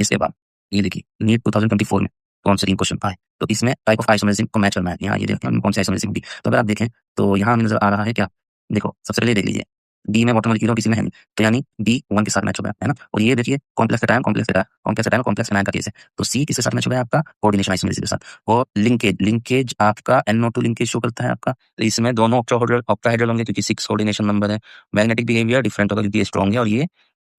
इसके बाद ये देखिए नीट 2024 में कौन से 3 क्वेश्चन आए, तो इसमें टाइप ऑफ आइसोमेरिज्म को मैच करना है। यहाँ ये देखते हैं कौन सी आइसोमेरिज्म दी, तो अगर आप देखें तो यहाँ हमें नजर आ रहा है क्या, देखो सबसे पहले देख लीजिए डी में वाटर मॉलिक्यूल किसी में है नहीं, तो यानी B1 के साथ मैच हो गया, है ना। और ये देखिए कॉम्प्लेक्स कॉम्प्लेक्स एनायन का केस है, तो C किसके साथ मैच हो गया आपका कोऑर्डिनेशन आइसोमेरिज्म के साथ। और लिंकेज आपका NO2 लिंकेज शो करता है आपका, तो इसमें दोनों ऑक्टाहाइड्रल होंगे क्योंकि 6 कोऑर्डिनेशन नंबर है। मैग्नेटिक बिहेवियर डिफरेंट होगा क्योंकि ये स्ट्रॉन्ग है और ये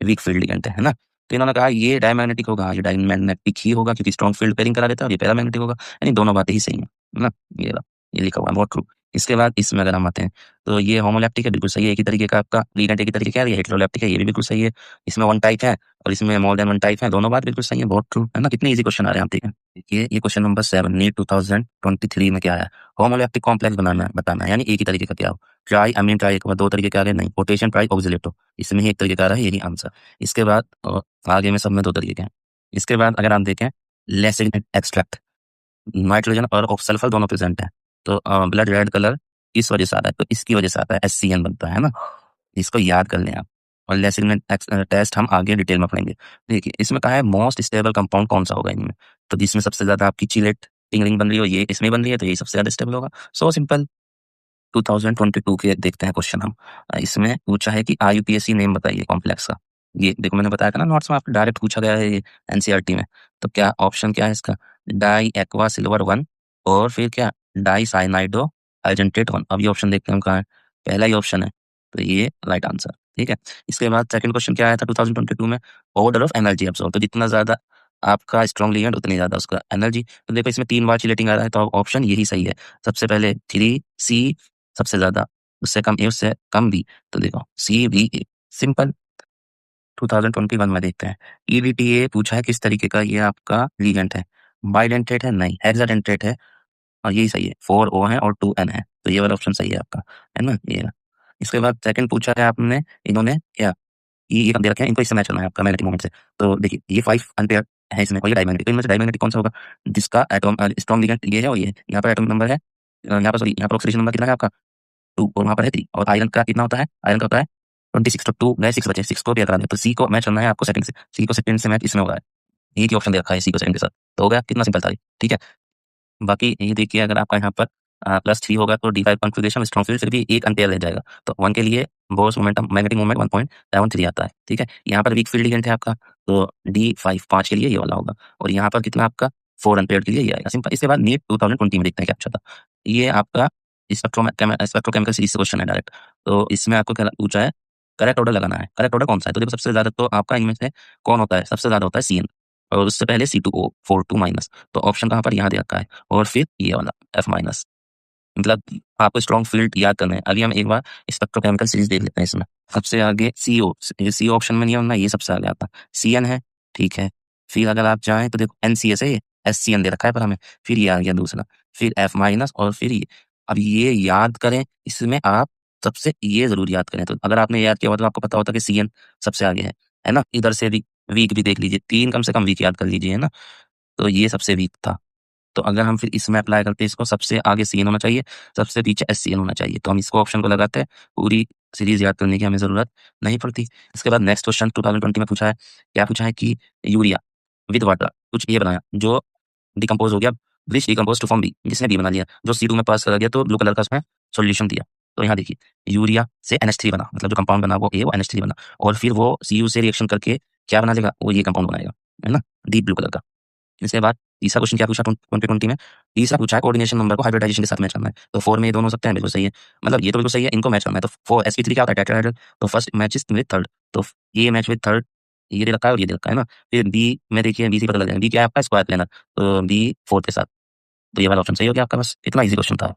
वीक फील्ड लिगेंड है ना। तो इन्होंने कहा ये डायमैग्नेटिक होगा, ये डायमैग्नेटिक ही होगा क्योंकि स्ट्रॉन्ग फील्ड पेयरिंग करा देता है, और ये पैरामैग्नेटिक होगा, यानी दोनों बातें ही सही है ना। ये लिखा हुआ है बहुत ट्रू। इसके बाद इसमें अगर हम आते हैं तो ये होमोलैप्टिक है, बिल्कुल सही है। एक ही तरीके का आपका लिगैंड एक ही तरीके का है। ये हेटेरोलैप्टिक है, ये भी बिल्कुल सही है। इसमें वन टाइप है और इसमें मोर देन वन टाइप है। दोनों बात बिल्कुल सही है, बहुत ट्रू है ना। कितने इजी क्वेश्चन आ रहे हैं आप देखिए। देखिए ये क्वेश्चन नंबर 7 नीट 2023 में क्या है, होमोलैप्टिक कॉम्प्लेक्स बताना है, यानी एक ही तरीके का क्या हो। ट्राई अमीन ट्राई के बाद दो तरीके के आ रहे, नहीं पोटेशियम ट्राई ऑक्सिलेट हो, इसमें ही एक तरीके का आ रहा है, यही आंसर। इसके बाद आगे में सब में दो तरीके के हैं। इसके बाद अगर आप देखें लेसिग्नेट एक्सट्रैक्ट, नाइट्रोजन और सल्फर दोनों प्रेजेंट है, तो ब्लड रेड कलर इस वजह से आता है, तो इसकी वजह से आता है, HCN बनता है ना। इसको याद कर लें आप। और लेसिग्नेट टेस्ट हम आगे डिटेल में पढ़ेंगे। देखिए इसमें कहा है मोस्ट स्टेबल कंपाउंड कौन सा होगा इनमें, तो जिसमें सबसे ज्यादा आपकी चिलेट टिंगरिंग बन रही हो, ये इसमें बन रही है, तो ये सबसे ज्यादा स्टेबल होगा। So simple. 2022 के देखते हैं क्वेश्चन हम। इसमें पूछा है कि IUPAC नेम बताइए कॉम्प्लेक्स का। ये देखो मैंने बताया था ना नोट्स में, आपको डायरेक्ट पूछा गया है ये NCERT में। तो क्या ऑप्शन क्या है इसका, डाई एक्वा सिल्वर 1 और फिर क्या डाई साइनाइडो अर्जेंटेट 1। अब ये ऑप्शन देखते हैं हम कहाँ है, पहला ही ऑप्शन है, तो ये राइट आंसर। ठीक है। इसके बाद सेकंड क्वेश्चन क्या आया था 2022 में, ऑर्डर ऑफ एनर्जी एब्सॉर्ब, तो जितना ज्यादा आपका स्ट्रॉन्ग लिगेंड उतनी ज्यादा उसका एनर्जी। तो देखो इसमें 3 बार चिलेटिंग आ रहा है, तो ऑप्शन यही सही है। सबसे पहले 3C सबसे ज्यादा, उससे कम A उससे कम B, तो देखो CBA सिंपल। 2021 में देखते हैं। EDTA पूछा है किस तरीके का ये आपका लिगेंड है, बाइडेंटेट है, नहीं हेक्साडेंटेट है, और यही सही है, 4O है और 2N है, तो ये वाला ऑप्शन सही है आपका, है ना ये। इसके बाद सेकंड पूछा है आपने, इन्होंने क्या ये दे रखे हैं, इनको इससे मैच करना है आपका मैग्नेटिक मोमेंट से। तो देखिए ये 5 एम्पीयर है इसमें, और ये डायमैग्नेटिक, तो इनमें से डायमैग्नेटिक कौन सा होगा, जिसका एटॉम स्ट्रॉन्ग लिगेंड ये है और ये है। यहाँ पर एटॉमिक नंबर है, यहाँ पर सॉरी यहाँ पर ऑक्सीडेशन नंबर कितना है आपका 2 और वहाँ पर है 3, और आयरन का कितना होता है, आयरन का होता है 26, तो 2 गए 6 बचे, 6 को पेयर करा दिया, तो सी को मैच करना है आपको सेकंड से, सी को सेकंड से मैच इसमें होगा। एक ही ऑप्शन दे रखा है सी को सेकंड के साथ, तो हो गया कितना सिंपल था ये। ठीक है। बाकी ये देखिए अगर आपका यहाँ पर +3 होगा तो D5 कॉन्फ़िगरेशन स्ट्रॉन्ग फील्ड फिर भी एक अनपेयर रह जाएगा, तो 1 के लिए बोर्स मोमेंटम मैग्नेटिक मोमेंट 1.73 आता है। ठीक है। यहाँ पर वीक फील्ड लिगेंड है आपका, तो D5 5 के लिए ये वाला होगा, और यहाँ पर कितना आपका 4 अनपेयर के लिए ये आएगा सिंपल। इसके बाद नीट 2020 में देखते हैं क्या पूछा था। ये आपका स्पेक्ट्रोकेमिकल सीरीज से क्वेश्चन है डायरेक्ट। तो इसमें आपको क्या पूछा है, करेक्ट ऑर्डर लगाना है। करेक्ट ऑर्डर कौन सा है, तो देखो सबसे ज्यादा तो आपका इनमें से कौन होता है, सबसे ज्यादा होता है CN, और उससे पहले C2O 42 माइनस, तो ऑप्शन कहाँ पर यहाँ दे रखा है, और फिर ये वाला F माइनस। मतलब आपको स्ट्रॉन्ग फील्ड याद करना है। अभी हम एक बार स्पेक्ट्रोकेमिकल सीरीज देख लेते हैं। इसमें सबसे आगे CO, ये CO ऑप्शन में नहीं होना, ये सबसे आगे आता है CN है। ठीक है। फिर अगर आप चाहें तो देखो NCS है, ये SCN दे रखा है पर हमें, फिर ये आ गया दूसरा, फिर F माइनस, और फिर ये। अब ये याद करें, इसमें आप सबसे ये जरूर याद करें, तो अगर आपने याद किया हुआ तो आपको पता होता कि CN सबसे आगे है ना। इधर से भी वीक भी देख लीजिए, 3 कम से कम वीक याद कर लीजिए, है ना। तो ये सबसे वीक था, तो अगर हम फिर इसमें अप्लाई करते हैं, इसको सबसे आगे CN होना चाहिए, सबसे पीछे SCN होना चाहिए, तो हम इसको ऑप्शन को लगाते हैं। पूरी सीरीज याद करने की हमें जरूरत नहीं पड़ती। इसके बाद नेक्स्ट क्वेश्चन 2020 में पूछा है, क्या पूछा है कि यूरिया विद वाटर कुछ ये बनाया जो डिकम्पोज हो गया, विच डिकम्पोज टू फॉर्म बी, जिसने बी बना लिया, जो C2 में पास करा गया, तो ब्लू कलर का उसमें सोल्यूशन दिया। तो यहाँ देखिए यूरिया से NH3 बना, मतलब जो कंपाउंड बना वो NH3 बना, और फिर वो Cu से रिएक्शन करके क्या बना देगा, वो ये कंपाउंड बनाएगा, है ना, डीप ब्लू कलर का। इसके बाद तीसरा क्वेश्चन क्या पूछा 2020 में, तीसरा पूछा है कोऑर्डिनेशन नंबर को हाइब्रिडाइजेशन के साथ मैच करना है, तो 4 में ये दोनों हो सकते हैं, बिल्कुल सही है, मतलब ये तो बिल्कुल सही है, इनको मैच करना है। तो 4 sp3 क्या होता है, टेट्राहेड्रल, तो फर्स्ट मैचेस विद थर्ड, तो ये मैच विद थर्ड, ये दे रखा है और ये दे रखा है ना। फिर बी में देखिए, बी से पता लग जाएगा, बी क्या है आपका स्क्वायर प्लेनर, तो बी 4 के साथ, तो ये वाला ऑप्शन सही हो गया आपका। बस इतना ईजी क्वेश्चन था।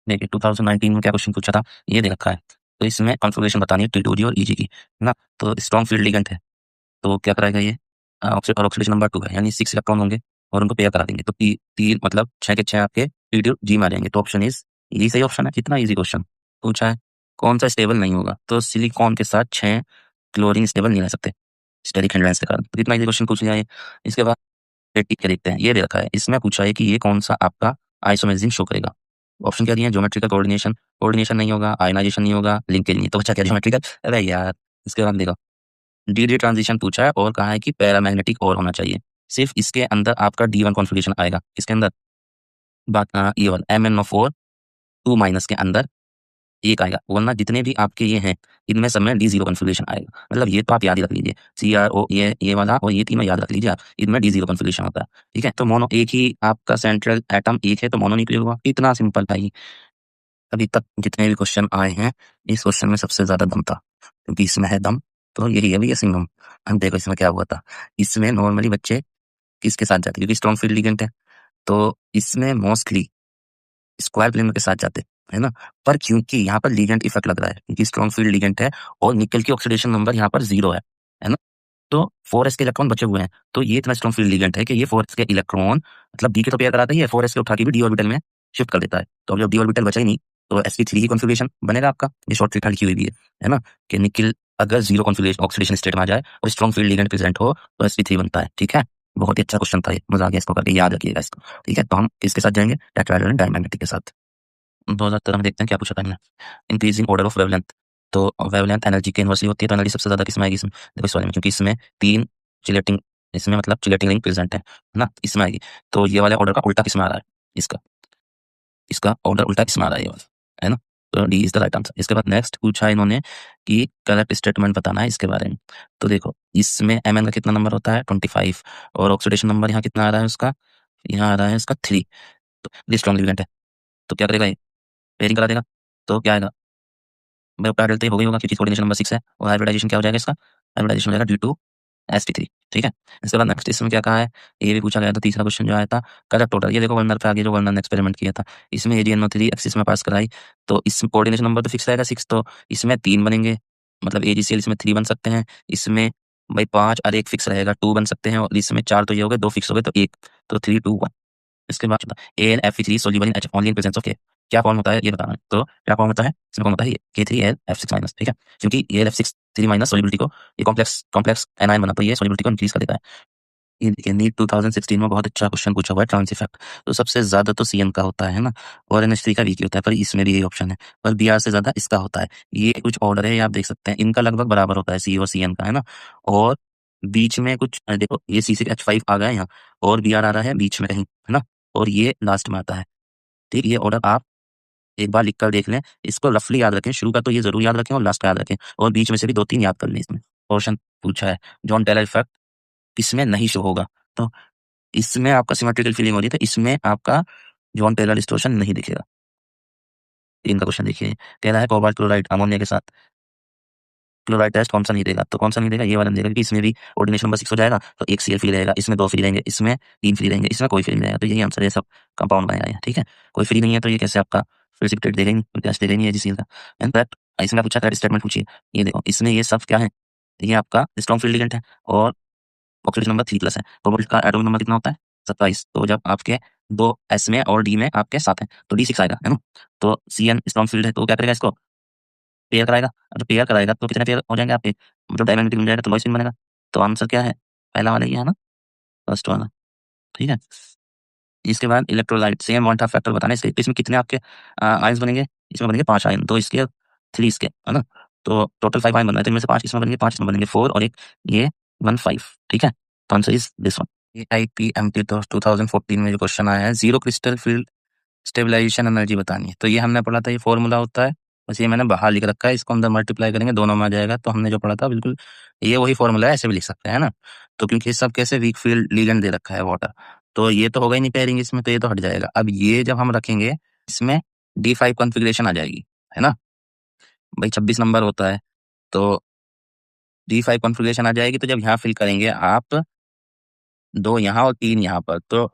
देखिए 2019 में क्या क्वेश्चन पूछा था, ये दे रखा है, तो इसमें कॉन्फ़िगरेशन बतानी है T2G और EG की, है ना। तो स्ट्रॉन्ग फील्ड लिगेंड है, तो क्या कराएगा ये, ऑक्सीडेशन नंबर 2 है, यानी 6 इलेक्ट्रॉन होंगे और उनको पेयर करा देंगे, तो तीन मतलब 6 के 6 आपके T2G में आ जाएंगे, तो ऑप्शन इज यही सही ऑप्शन है। कितना इजी क्वेश्चन पूछा है। कौन सा स्टेबल नहीं होगा, तो सिलिकॉन के साथ 6 क्लोरीन स्टेबल नहीं रह सकते स्टेरिक हैंड के कारण, तो कितना इजी क्वेश्चन पूछ लिया है। इसके बाद टिक के देखते हैं, ये दे रखा है, इसमें पूछा है कि ये कौन सा आपका आइसोमेरिज्म शो करेगा। ऑप्शन क्या दिए हैं, ज्योमेट्रिकल कोऑर्डिनेशन, कोऑर्डिनेशन नहीं होगा, आयनाइजेशन नहीं होगा, लिंकेज नहीं, तो बच्चा क्या ज्योमेट्रिकल, अरे यार। इसके बाद देखो डी ट्रांजिशन पूछा है और कहा है कि पैरामैग्नेटिक और होना चाहिए, सिर्फ इसके अंदर आपका D1 कॉन्फ़िगरेशन आएगा, इसके अंदर बात ये वाला MnO4 2 माइनस के अंदर एक आएगा, वरना जितने भी आपके ये हैं इनमें सब में D0 कॉन्फ़िगरेशन आएगा। मतलब ये तो आप याद ही रख लीजिए, CRO ये वाला और ये तीनों याद रख लीजिए आप, इनमें D0 कॉन्फ़िगरेशन होता है। ठीक है। तो मोनो एक ही आपका सेंट्रल एटम एक है, तो मोनोन्यूक्लियर हुआ, इतना सिंपल था ये। अभी तक जितने भी क्वेश्चन आए हैं, इस क्वेश्चन में सबसे ज्यादा दम था, क्योंकि इसमें है दम, तो यही है भैया सिंगम। हम देखो इसमें क्या हुआ था, इसमें नॉर्मली बच्चे किसके साथ जाते, क्योंकि स्ट्रॉन्ग फील्ड लिगेंड है, तो इसमें मोस्टली स्क्वायर प्लेन के साथ जाते। है ना? पर क्योंकि यहाँ पर लिगेंड इफेक्ट लग रहा है, क्योंकि स्ट्रॉन्ग फील्ड लिगेंड है और निकल की ऑक्सीडेशन नंबर यहाँ पर 0 है ना? तो 4s के इलेक्ट्रॉन बचे हुए हैं, तो ये इतना स्ट्रॉन्ग फील्ड लिगेंड है कि ये 4s के इलेक्ट्रॉन मतलब d के तो पेयर कराता ही है, 4s के उठा के भी d ऑर्बिटल में शिफ्ट कर देता है। तो अब जब d ऑर्बिटल बचा ही नहीं, तो sp3 ही कॉन्फ़िगरेशन बनेगा आपका। ये शॉर्ट ट्रिक लिखी हुई भी है ना? कि निकल अगर 0 कॉन्फ़िगरेशन ऑक्सीडेशन स्टेट में आ जाए और स्ट्रॉन्ग फील्ड लिगेंड प्रेजेंट हो, तो sp3 बनता है, ठीक है? बहुत ही अच्छा क्वेश्चन था ये, मज़ा आ गया इसको करके, याद रखिएगा इसको, ठीक है? तो हम किसके साथ जाएँगे? टेट्राहेड्रल डायमैग्नेटिक के साथ। 2013 में देखते हैं क्या पूछा था इन्होंने। इंक्रीजिंग ऑर्डर ऑफ वेवलेंथ, तो वेवलेंथ एनर्जी के इनवर्सली होती है, तो एनर्जी सबसे ज़्यादा किसमें आएगी इसमें? देखो इस वाले में, क्योंकि इसमें 3 चिलेटिंग, इसमें मतलब चिलेटिंग रिंग प्रेजेंट है ना? इसमें आएगी। तो ये वाले ऑर्डर का उल्टा किसमें आ रहा है? इसका इसका ऑर्डर उल्टा किसमें आ रहा है ये वाला, है ना? तो D is the right answer. इसके बाद नेक्स्ट पूछा इन्होंने कि करेक्ट स्टेटमेंट बताना है इसके बारे में। तो देखो इसमें Mn का कितना नंबर होता है? 25 और ऑक्सीडेशन नंबर यहाँ कितना आ रहा है उसका? यहाँ आ रहा है इसका 3। तो ये स्ट्रॉन्ग लिगेंड है, तो क्या करेगा ये? पेयरिंग करा देगा। तो क्या आएगा? भाई ऑक्टा डेल्टा हो गई होगा, क्योंकि कोऑर्डिनेशन नंबर 6 है और हाइब्रिडाइजेशन क्या हो जाएगा इसका? हाइब्रिडाइजेशन हो जाएगा D2sp3, ठीक है? इसके बाद नेक्स्ट इसमें क्या कहा है? ये भी पूछा गया था, तीसरा क्वेश्चन जो आया था करेक्ट ऑर्डर। ये देखो वर्नर पे आगे जो वर्नर ने एक्सपेरिमेंट किया था, इसमें AgNO3 एक्सिस में पास कराई, तो इसमें कोऑर्डिनेशन नंबर तो फिक्स रहेगा 6, तो इसमें 3 बनेंगे, मतलब AgCl इसमें 3 बन सकते हैं, इसमें भाई 5 और 1 फिक्स रहेगा, 2 बन सकते हैं, और इसमें 4 तो ये हो गए, 2 फिक्स हो गए, तो 1, तो 3 2 1। इसके बाद AnFe3 soluble in HF only in presence of K। क्या फॉर्म होता है ये बताना है। तो क्या फॉर्म होता है? इसमें फॉर्म होता है ये K3Al F6 ठीक है? क्योंकि ये F6 3 सोल्यूबिलिटी को ये कॉम्प्लेक्स कॉम्प्लेक्स एनायन बनाता है, ये सोल्यूबिलिटी को इंक्रीज कर देता है। ये देखिए नीट 2016 में बहुत अच्छा क्वेश्चन पूछा हुआ है, ट्रांस इफेक्ट। तो सबसे ज्यादा तो CN का होता है ना, और NH3 का वीक होता है, पर इसमें भी यही ऑप्शन है, पर Br से ज्यादा इसका होता है। ये कुछ ऑर्डर है, ये आप देख सकते हैं, इनका लगभग बराबर होता है C और CN का, है ना? और बीच में कुछ देखो ये C6H5 आ गया है यहाँ, और Br आ रहा है बीच में कहीं, है ना? और ये लास्ट में आता है, ठीक? ये ऑर्डर आप एक बार लिख कर देख लें, इसको रफली याद रखें, शुरू का तो ये जरूर याद रखें और लास्ट का याद रखें, और बीच में से भी 2-3 याद कर लें इसमें। क्वेश्चन पूछा है जॉन टेलर इफेक्ट किसमें नहीं शो होगा? तो इसमें आपका सिमेट्रिकल फीलिंग हो रही है, तो इसमें आपका जॉन टेलर डिस्टॉर्शन नहीं दिखेगा। इनका क्वेश्चन देखिए, कह रहा है कोबाल्ट क्लोराइड अमोनिया के साथ क्लोराइड टेस्ट कौन सा नहीं देगा? तो कौन सा नहीं देगा? ये वाला नहीं देगा, क्योंकि इसमें भी ऑर्डिनेशन नंबर 6 हो जाएगा, तो 1 Cl फ्री रहेगा, इसमें 2 फ्री रहेंगे, इसमें 3 फ्री रहेंगे, इसमें कोई फ्री नहीं रहेगा। तो यही आंसर है, सब कंपाउंड बनाया है, ठीक है? कोई फ्री नहीं है, तो ये कैसे आपका प्रेसिपिटेट देगा ही नहीं, टेस्ट देगा ही नहीं HCl का। एंड दैट इसमें पूछा था स्टेटमेंट पूछिए, ये देखो इसमें ये सब क्या है? ये आपका स्ट्रॉन्ग फील्ड लिगेंड है और ऑक्सीजन नंबर 3+ है, कोबाल्ट का एटॉमिक नंबर कितना होता है? 27। तो जब आपके 2 S में और D में आपके 7 हैं, तो D6 आएगा, है ना? तो CN स्ट्रॉन्ग फील्ड है, तो क्या करेगा इसको? पेयर कराएगा, और जब पेयर कराएगा तो कितने पेयर हो जाएंगे आपके? मतलब डायमैग्नेटिक मिल जाएगा, तो लॉइसिन बनेगा। तो आंसर क्या है? पहला वाला ही है ना, फर्स्ट वाला, ठीक है? इसके बाद electrolyte same one half factor बताना है, इसके इसमें कितने आपके आयंस बनेंगे? इसमें बनेंगे 5 आयन, 2 इसके 3 इसके, है ना? तो टोटल 5 आयन बन रहा है, तो इनमें से 5 इसमें बनेंगे, 5 इसमें बनेंगे, 4 और एक ये 1 5, ठीक है? तो आंसर इज दिस वन। ये IPMT तो 2014 में जो क्वेश्चन आया है, zero crystal field stabilisation energy बतानी है। तो ये हमने पढ़ा था, ये फॉर्मूला होता है, बस ये मैंने बाहर लिख रखा है, इसको अंदर मल्टीप्लाई करेंगे दोनों में आ जाएगा। तो हमने जो पढ़ा था बिल्कुल ये वही फॉर्मूला है, ऐसे भी लिख सकते हैं, है ना? तो क्योंकि सब कैसे वीक फील्ड लिगेंड दे रखा है वाटर, तो ये तो होगा ही नहीं पेयरिंग इसमें, तो ये तो हट जाएगा। अब ये जब हम रखेंगे इसमें D5 कॉन्फ़िगरेशन आ जाएगी, है ना? भाई 26 नंबर होता है, तो D5 कॉन्फ़िगरेशन आ जाएगी, तो जब यहाँ फिल करेंगे आप 2 यहाँ और 3 यहाँ पर, तो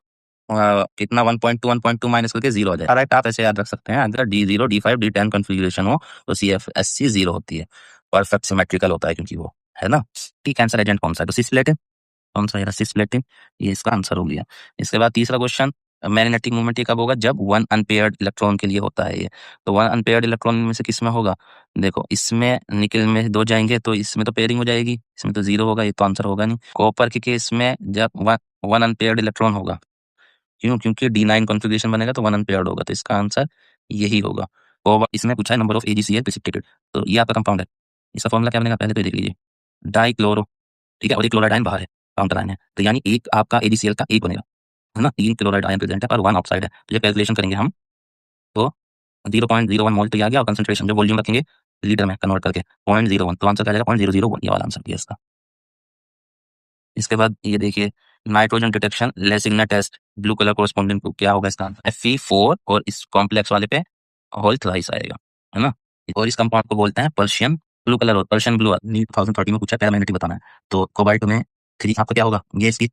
कितना 1.2 माइनस करके 0 आ जाएगा। राइट, आप ऐसे याद रख सकते हैं, अगर D0 D5 D10 कॉन्फ़िगरेशन हो तो CFSC 0 होती है, परफेक्ट सिमेट्रिकल होता है क्योंकि वो, है ना? ठीक, कैंसर एजेंट कौन सा है? तो सिस्प्लेटिन, कौन सा है? सिस्प्लेटिन, ये इसका आंसर हो गया। इसके बाद तीसरा क्वेश्चन, मैग्नेटिक मूवमेंट ये कब होगा? जब 1 अनपेयर्ड इलेक्ट्रॉन के लिए होता है ये। तो 1 अनपेयर्ड इलेक्ट्रॉन में से किस में होगा? देखो इसमें निकल में 2 जाएंगे, तो इसमें तो पेयरिंग हो जाएगी, इसमें तो 0 होगा, ये तो आंसर होगा नहीं। कॉपर के केस में जब 1 अनपेयर्ड इलेक्ट्रॉन होगा, क्यों? क्योंकि D9 कॉन्फ़िगरेशन बनेगा, तो 1 अनपेयर्ड होगा, तो इसका आंसर यही होगा। और इसमें पूछा है नंबर ऑफ AgCl प्रेसिपिटेटेड, तो ये आपका कंपाउंड है। इसका फॉर्मूला क्या बनेगा? पहले तो ये देख लीजिए, डाइक्लोरो, ठीक है? और एक क्लोराइड आयन बाहर है, काउंटर आयन है, तो यानी एक आपका AgCl का 1 बनेगा, है ना? 3 क्लोराइड आयन प्रेजेंट है और 1 ऑक्साइड है। तो ये कैलकुलेशन करेंगे हम, तो 0.01 मोल तो ये आ गया, और कंसंट्रेशन जो वॉल्यूम रखेंगे लीटर में कन्वर्ट करके 0.01, तो आंसर क्या आ जाएगा? 0.001, ये वाला आंसर किया इसका। इसके बाद ये देखिए, nitrogen detection Lassaigne test, blue colour corresponding to, क्या होगा इसका आंसर? Fe4, और इस कॉम्प्लेक्स वाले पे होल थ्राइस आएगा, है ना? और इस कंपाउंड को बोलते हैं पर्शियन ब्लू कलर, और पर्शियन ब्लू 2013 में पूछा, पैरामैग्नेटिक बताना है। तो कोबाल्ट में 3 आपका क्या होगा? ये इसकी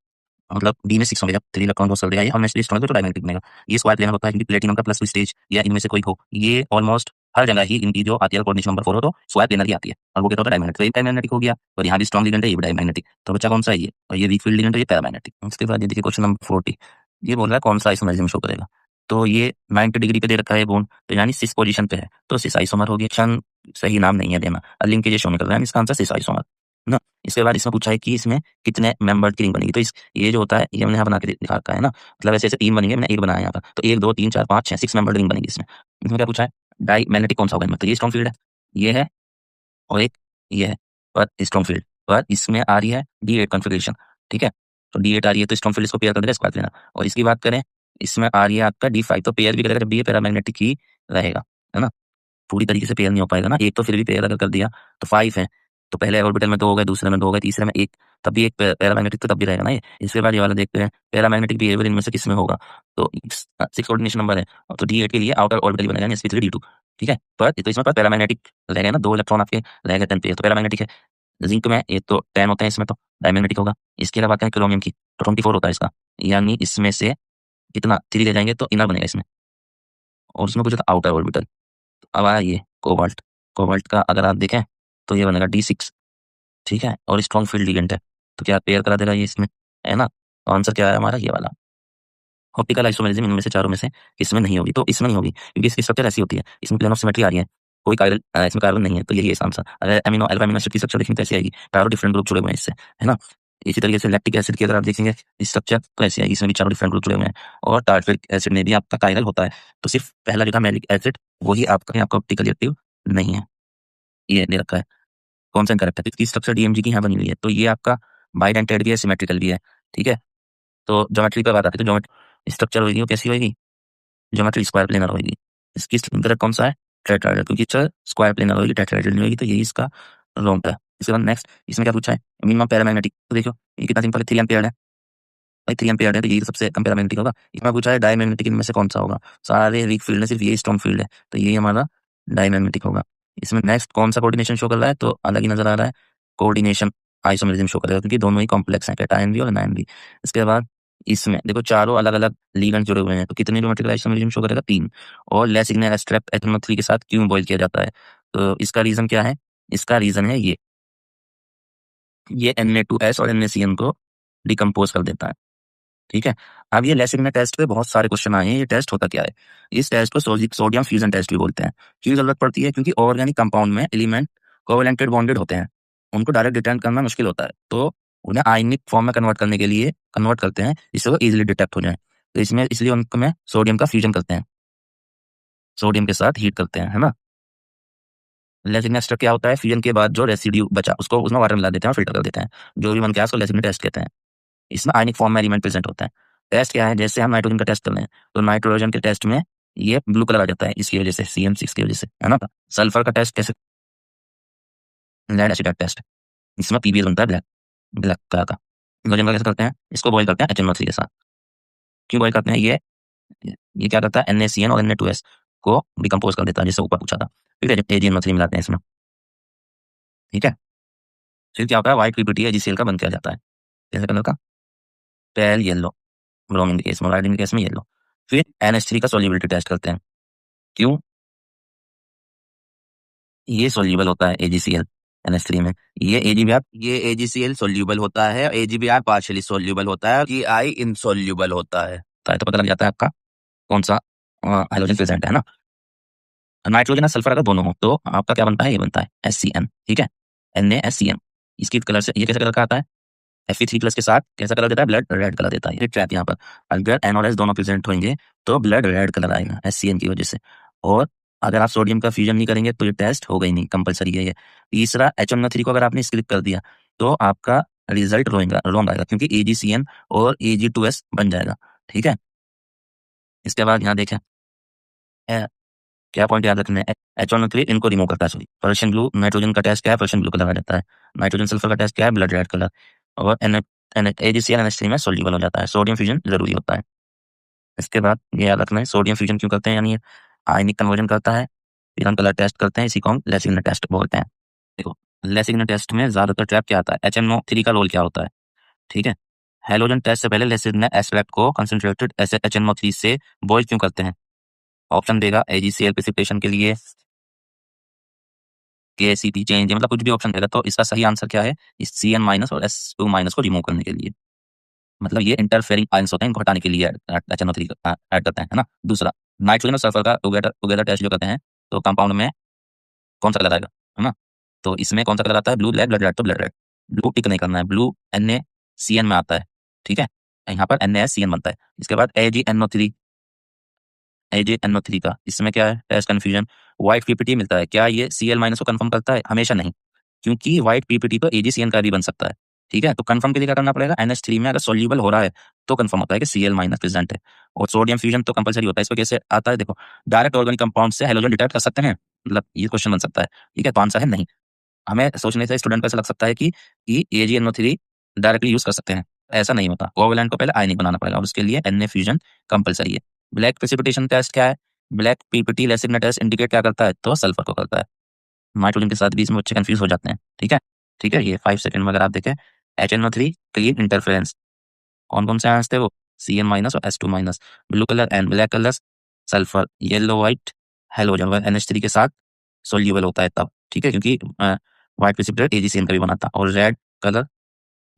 मतलब डी में 6 होंगे, जब 3 इलेक्ट्रॉन बहुत सर्दी आई और नेचुरली स्ट्रॉन्ग तो डायमैग्नेटिक बनेगा। ये स्क्वायर प्लेनर होता है क्योंकि प्लेटिनम का प्लस 2 स्टेज या इनमें से कोई हो, ये ऑलमोस्ट हर जगह ही इनकी जो आती है कोऑर्डिनेशन नंबर 4 हो तो स्क्वायर प्लेनर ही आती है और वो क्या होता है डायमैग्नेटिक। तो ये डायमैग्नेटिक हो गया और यहाँ भी स्ट्रॉन्ग लिगेंड है, ये भी डायमैग्नेटिक। तो बच्चा कौन सा है ये, और ये वीक फील्ड लिगेंड है, ये पैरामैग्नेटिक। उसके बाद ये देखिए क्वेश्चन नंबर 40, ये बोल रहा है कौन सा आइसोमरिज्म शो करेगा। तो ये 90 डिग्री पे दे रखा है बॉन्ड, तो यानी सिस पोजीशन पे है, तो सिस आइसोमर होगी। क्षण सही नाम नहीं है देना, लिंकेज शो नहीं कर रहा है, इसका आंसर सिस आइसोमर ना। इसके बाद इसमें पूछा है कि इसमें कितने मेंबर की रिंग बनेगी। तो इस ये जो होता है ये हमने यहाँ बना के दिखा रखा है ना, मतलब ऐसे ऐसे 3 बनेंगे, मैंने एक बनाया यहाँ पर, तो 1 2 3 4 5 6 6 मेंबर रिंग बनेगी इसमें। इसमें क्या पूछा है, डाई मैग्नेटिक कौन सा होगा इनमें, तो ये स्ट्रॉन्ग फील्ड है, ये है और एक ये है पर स्ट्रॉन्ग फील्ड, पर इसमें आ रही है D8 कॉन्फ़िगरेशन, ठीक है। तो D8 आ रही है तो स्ट्रॉन्ग फील्ड इसको पेयर कर देगा स्क्वायर प्लेनर। और इसकी बात करें, इसमें आ रही है आपका D5, तो पेयर भी करेगा जब भी ये पैरामैग्नेटिक ही रहेगा, है ना। पूरी तरीके से पेयर नहीं हो पाएगा ना, एक तो फिर भी पेयर अगर कर दिया तो 5 है, तो पहले ऑर्बिटल में 2 हो गए, दूसरे में 2 हो गए, तीसरे में 1, तब भी एक पैरामैग्नेटिक तो तब भी रहेगा ना ये। इसके बाद ये वाला देखते हैं पैरामैग्नेटिक बिहेवियर इनमें से किसमें होगा, तो 6 कोऑर्डिनेशन नंबर है, तो D8 के लिए आउटर ऑर्बिटल बनेगा sp3 D2, ठीक है। पर तो इसमें पर पैरामैग्नेटिक रहेगा ना, 2 इलेक्ट्रॉन आपके रह गए 10 पे, तो पैरामैग्नेटिक है। जिंक में ये तो 10 होते हैं, इसमें तो डायमैग्नेटिक होगा। इसके अलावा बात करें क्रोमियम की, तो 24 होता है इसका, यानी इसमें से कितना 3 ले जाएंगे तो इनर बनेगा इसमें, और उसमें पूछा था आउटर ऑर्बिटल। अब आया ये कोबाल्ट, कोबाल्ट का अगर आप देखें तो ये बनेगा D6, ठीक है, और स्ट्रॉन्ग फील्ड लिगेंड है, तो क्या पेयर करा देगा ये इसमें, है ना। तो आंसर क्या है हमारा ये वाला। ऑप्टिकल आइसोमेरिज्म इनमें से चारों में से इसमें नहीं होगी, तो इसमें नहीं होगी क्योंकि इसकी स्ट्रक्चर ऐसी होती है, इसमें प्लेन ऑफ सिमेट्री आ रही है, कोई कायरल इसमें कार्बन नहीं है, तो यही है इसका आंसर। अगर अमीनो अल्फा अमीनो एसिड की स्ट्रक्चर देखेंगे तो ऐसी आएगी, चारों डिफरेंट ग्रुप जुड़े हुए हैं इससे, है ना। इसी तरीके से लैक्टिक एसिड की अगर आप देखेंगे स्ट्रक्चर तो ऐसी आएगी, इसमें भी चारों डिफरेंट ग्रुप जुड़े हुए हैं। और टार्टरिक एसिड में भी आपका कायरल होता है, तो सिर्फ पहला जो था मैलिक एसिड वही आपका ऑप्टिकली एक्टिव नहीं है, ये दे रखा है। कौन सा इनकरेक्ट है, इसकी स्ट्रक्चर डीएमजी की यहाँ बनी हुई है, तो ये आपका बाइडेंटेड भी है, सिमेट्रिकल भी है, ठीक है। तो ज्योमेट्री पर बात आती है, तो ज्योमेट्री स्ट्रक्चर होगी वो कैसी होगी, ज्योमेट्री स्क्वायर प्लेनर होगी। इसकी इनकरेक्ट कौन सा है, टेट्राहेड्रल, क्योंकि स्क्वायर प्लेनर होगी, टेट्राहेड्रल नहीं होगी, तो यही इसका रॉन्ग है। इसके बाद नेक्स्ट इसमें क्या पूछा है, मिनिमम पैरामैग्नेटिक, तो देखो ये कितना सिंपल है, 3 एम्पियर है भाई, 3 एम्पियर है, तो यही सबसे कम पैरामैग्नेटिक होगा। इसमें पूछा है डायमैग्नेटिक इनमें से कौन सा होगा, सारे वीक फील्ड है, सिर्फ ये स्ट्रॉन्ग फील्ड है, तो यही हमारा डायमैग्नेटिक होगा। इसमें नेक्स्ट कौन सा कोऑर्डिनेशन शो कर रहा है, तो अलग ही नजर आ रहा है, कोऑर्डिनेशन आइसोमेरिज्म शो करेगा क्योंकि दोनों ही कॉम्प्लेक्स हैं, कैटायन भी और एनायन भी। इसके बाद इसमें देखो चारों अलग अलग लिगेंड जुड़े हुए हैं, तो कितने ज्योमेट्रिकल आइसोमेरिज्म शो करेगा, 3। और लेसिग्नल स्ट्रेप HNO3 के साथ क्यों बॉइल किया जाता है, तो इसका रीजन क्या है, इसका रीजन है ये Na2S और NaCN को डिकम्पोज कर देता है, ठीक है। अब ये लेसिग्नल टेस्ट पे बहुत सारे क्वेश्चन आए हैं, ये टेस्ट होता क्या है, इस टेस्ट को सोडियम फ्यूजन टेस्ट भी बोलते हैं। क्यों जरूरत पड़ती है, क्योंकि ऑर्गेनिक कंपाउंड में एलिमेंट कोवेलेंटेड बॉन्डेड होते हैं, उनको डायरेक्ट डिटेक्ट करना मुश्किल होता है, तो उन्हें आयनिक फॉर्म में कन्वर्ट करने के लिए कन्वर्ट करते हैं जिससे वो इजिली डिटेक्ट हो जाए। तो इसमें इसलिए उनको में सोडियम का फ्यूजन करते हैं, सोडियम के साथ हीट करते हैं, है ना। लेसिग्नल टेस्ट क्या होता है, फ्यूजन के बाद जो रेसिड्यू बचा उसको उसमें वाटर मिला देते हैं और फिल्टर कर देते हैं, जो भी बन के उसको लेसिग्नल टेस्ट कहते हैं। इसमें आयनिक फॉर्म में एलिमेंट प्रेजेंट होता है। टेस्ट क्या है, जैसे हम नाइट्रोजन का टेस्ट कर रहे हैं, तो नाइट्रोजन के टेस्ट में ये ब्लू कलर आ जाता है, इसकी वजह से CN6 की वजह से, है ना। सल्फर का टेस्ट कैसे, लेड एसिड टेस्ट, इसमें PBS बनता है ब्लैक ब्लैक कलर का। हाइड्रोजन का कैसे करते हैं, इसको बॉइल करते हैं HNO3 के साथ। क्यों बॉइल करते हैं, ये क्या करता है, NaCN और Na2S को डिकम्पोज कर देता है, जिससे ऊपर पूछा था। फिर AgNO3 मिलाते हैं इसमें, ठीक है। फिर क्या होता है, व्हाइट PBT AgCl का बन के आ जाता है, कैसे कलर का, पेल येलो, ब्रोमीन के केस में, आयोडीन के केस में येलो। फिर NH3 का सोल्यूबिलिटी टेस्ट करते हैं, क्यों, ये सोल्यूबल होता है AgCl NH3 में, ये AgCl सोल्यूबल होता है, AgBr पार्शियली सोल्यूबल होता है, Gi इनसोल्यूबल होता है। तो पता लग जाता है आपका कौन सा हाइड्रोजन प्रेजेंट है ना। नाइट्रोजन और सल्फर अगर दोनों हो तो आपका क्या बनता है, ये बनता है SCN, ठीक है, NaSCN। इसकी कलर से ये कैसे कलर का आता है, Fe3+ के साथ कैसा कलर देता है, ब्लड रेड कलर देता है। ये ट्रैप यहाँ पर, अगर N और S दोनों प्रेजेंट होंगे तो ब्लड रेड कलर आएगा SCN की वजह से। और अगर आप सोडियम का फ्यूजन नहीं करेंगे तो ये टेस्ट होगा ही नहीं, कंपलसरी है ये। तीसरा HNO3 को अगर आपने स्किप कर दिया तो आपका रिजल्ट रॉन्ग आएगा, क्योंकि AgCN और Ag2S बन जाएगा, ठीक है। इसके बाद यहाँ देखें क्या पॉइंट याद रखना है, HNO3 इनको रिमूव करता है, सॉरी पर्शियन ब्लू। नाइट्रोजन का टेस्ट क्या है, पर्शियन ब्लू कलर आ जाता है। नाइट्रोजन सल्फर का टेस्ट क्या है, ब्लड रेड कलर। और AgCl NH3 में सोल्यूबल हो जाता है, सोडियम फ्यूजन जरूरी होता है। इसके बाद ये याद रखना है सोडियम फ्यूजन क्यों करते हैं, यानी आयनिक कन्वर्जन करता है, फिर हम कलर टेस्ट करते हैं, इसी को हम लेसिग्नल टेस्ट बोलते हैं। देखो लेसिग्नल टेस्ट में ज्यादातर ट्रैप क्या आता है, HNO3 का रोल क्या होता है, ठीक है, हैलोजन टेस्ट से पहले लेसिड ने एक्सट्रैक्ट को कंसंट्रेटेड HNO3 से बॉयल क्यों करते हैं? ऑप्शन देगा AgCl प्रेसिपिटेशन के लिए, KCl चेंज, मतलब कुछ भी ऑप्शन देगा। तो इसका सही आंसर क्या है? इस Cn- और S2- को रिमूव करने के लिए। मतलब ये इंटरफेरिंग आयंस होते हैं, इनको हटाने के लिए HNO3 ऐड करते हैं, है ना। दूसरा, नाइट्रोजन और सल्फर का टुगेदर टुगेदर टेस्ट जो करते हैं, तो कंपाउंड में कौन सा कलर आएगा, है ना। तो इसमें कौन सा कलर आता है? Blue, black, blood red. तो ब्लड रेड, ब्लू टिक नहीं करना है, ब्लू NaCN में आता है, ठीक है। यहाँ पर NaCN बनता है। इसके बाद AgNO3 का इसमें क्या है? टेस्ट कन्फ्यूजन, व्हाइट पीपीटी मिलता है, क्या ये Cl- को कंफर्म करता है? हमेशा नहीं, क्योंकि व्हाइट पीपीटी तो AgCN का भी बन सकता है, ठीक है। तो कंफर्म के लिए क्या करना पड़ेगा? NH3 में अगर सोल्यूबल हो रहा है तो कंफर्म होता है कि Cl- प्रेजेंट है। और सोडियम फ्यूजन तो कंपलसरी होता है। इसमें कैसे आता है? देखो, डायरेक्ट ऑर्गेनिक कंपाउंड से हेलोजन डिटेक्ट कर सकते हैं, मतलब ये क्वेश्चन बन सकता है, ठीक है। तो आंसर है नहीं। हमें सोचने से स्टूडेंट को ऐसा लग सकता है कि AgNO3 डायरेक्टली यूज कर सकते हैं, ऐसा नहीं होता। कोवेलेंट को पहले आयनिक बनाना पड़ेगा और उसके लिए Na फ्यूजन कंपलसरी है। ब्लैक प्रेसिपिटेशन टेस्ट क्या है? ब्लैक पीपीटी लेसिड टेस्ट इंडिकेट क्या करता है? तो सल्फर को करता है। नाइट्रोजन के साथ भी इसमें बच्चे कंफ्यूज हो जाते हैं, ठीक है। ठीक है, ये 5 सेकंड में अगर आप देखें, HNO3 क्लीन इंटरफेरेंस, कौन कौन से आयंस थे वो? Cn- और S2-। Blue colour and black colour sulphur, yellow white halogen अगर NH3 के साथ सोल्यूबल होता है तब, ठीक है, क्योंकि व्हाइट प्रेसिपिटेट AgCN का भी बनाता। और red colour,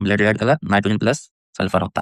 blood red colour nitrogen plus sulphur होता।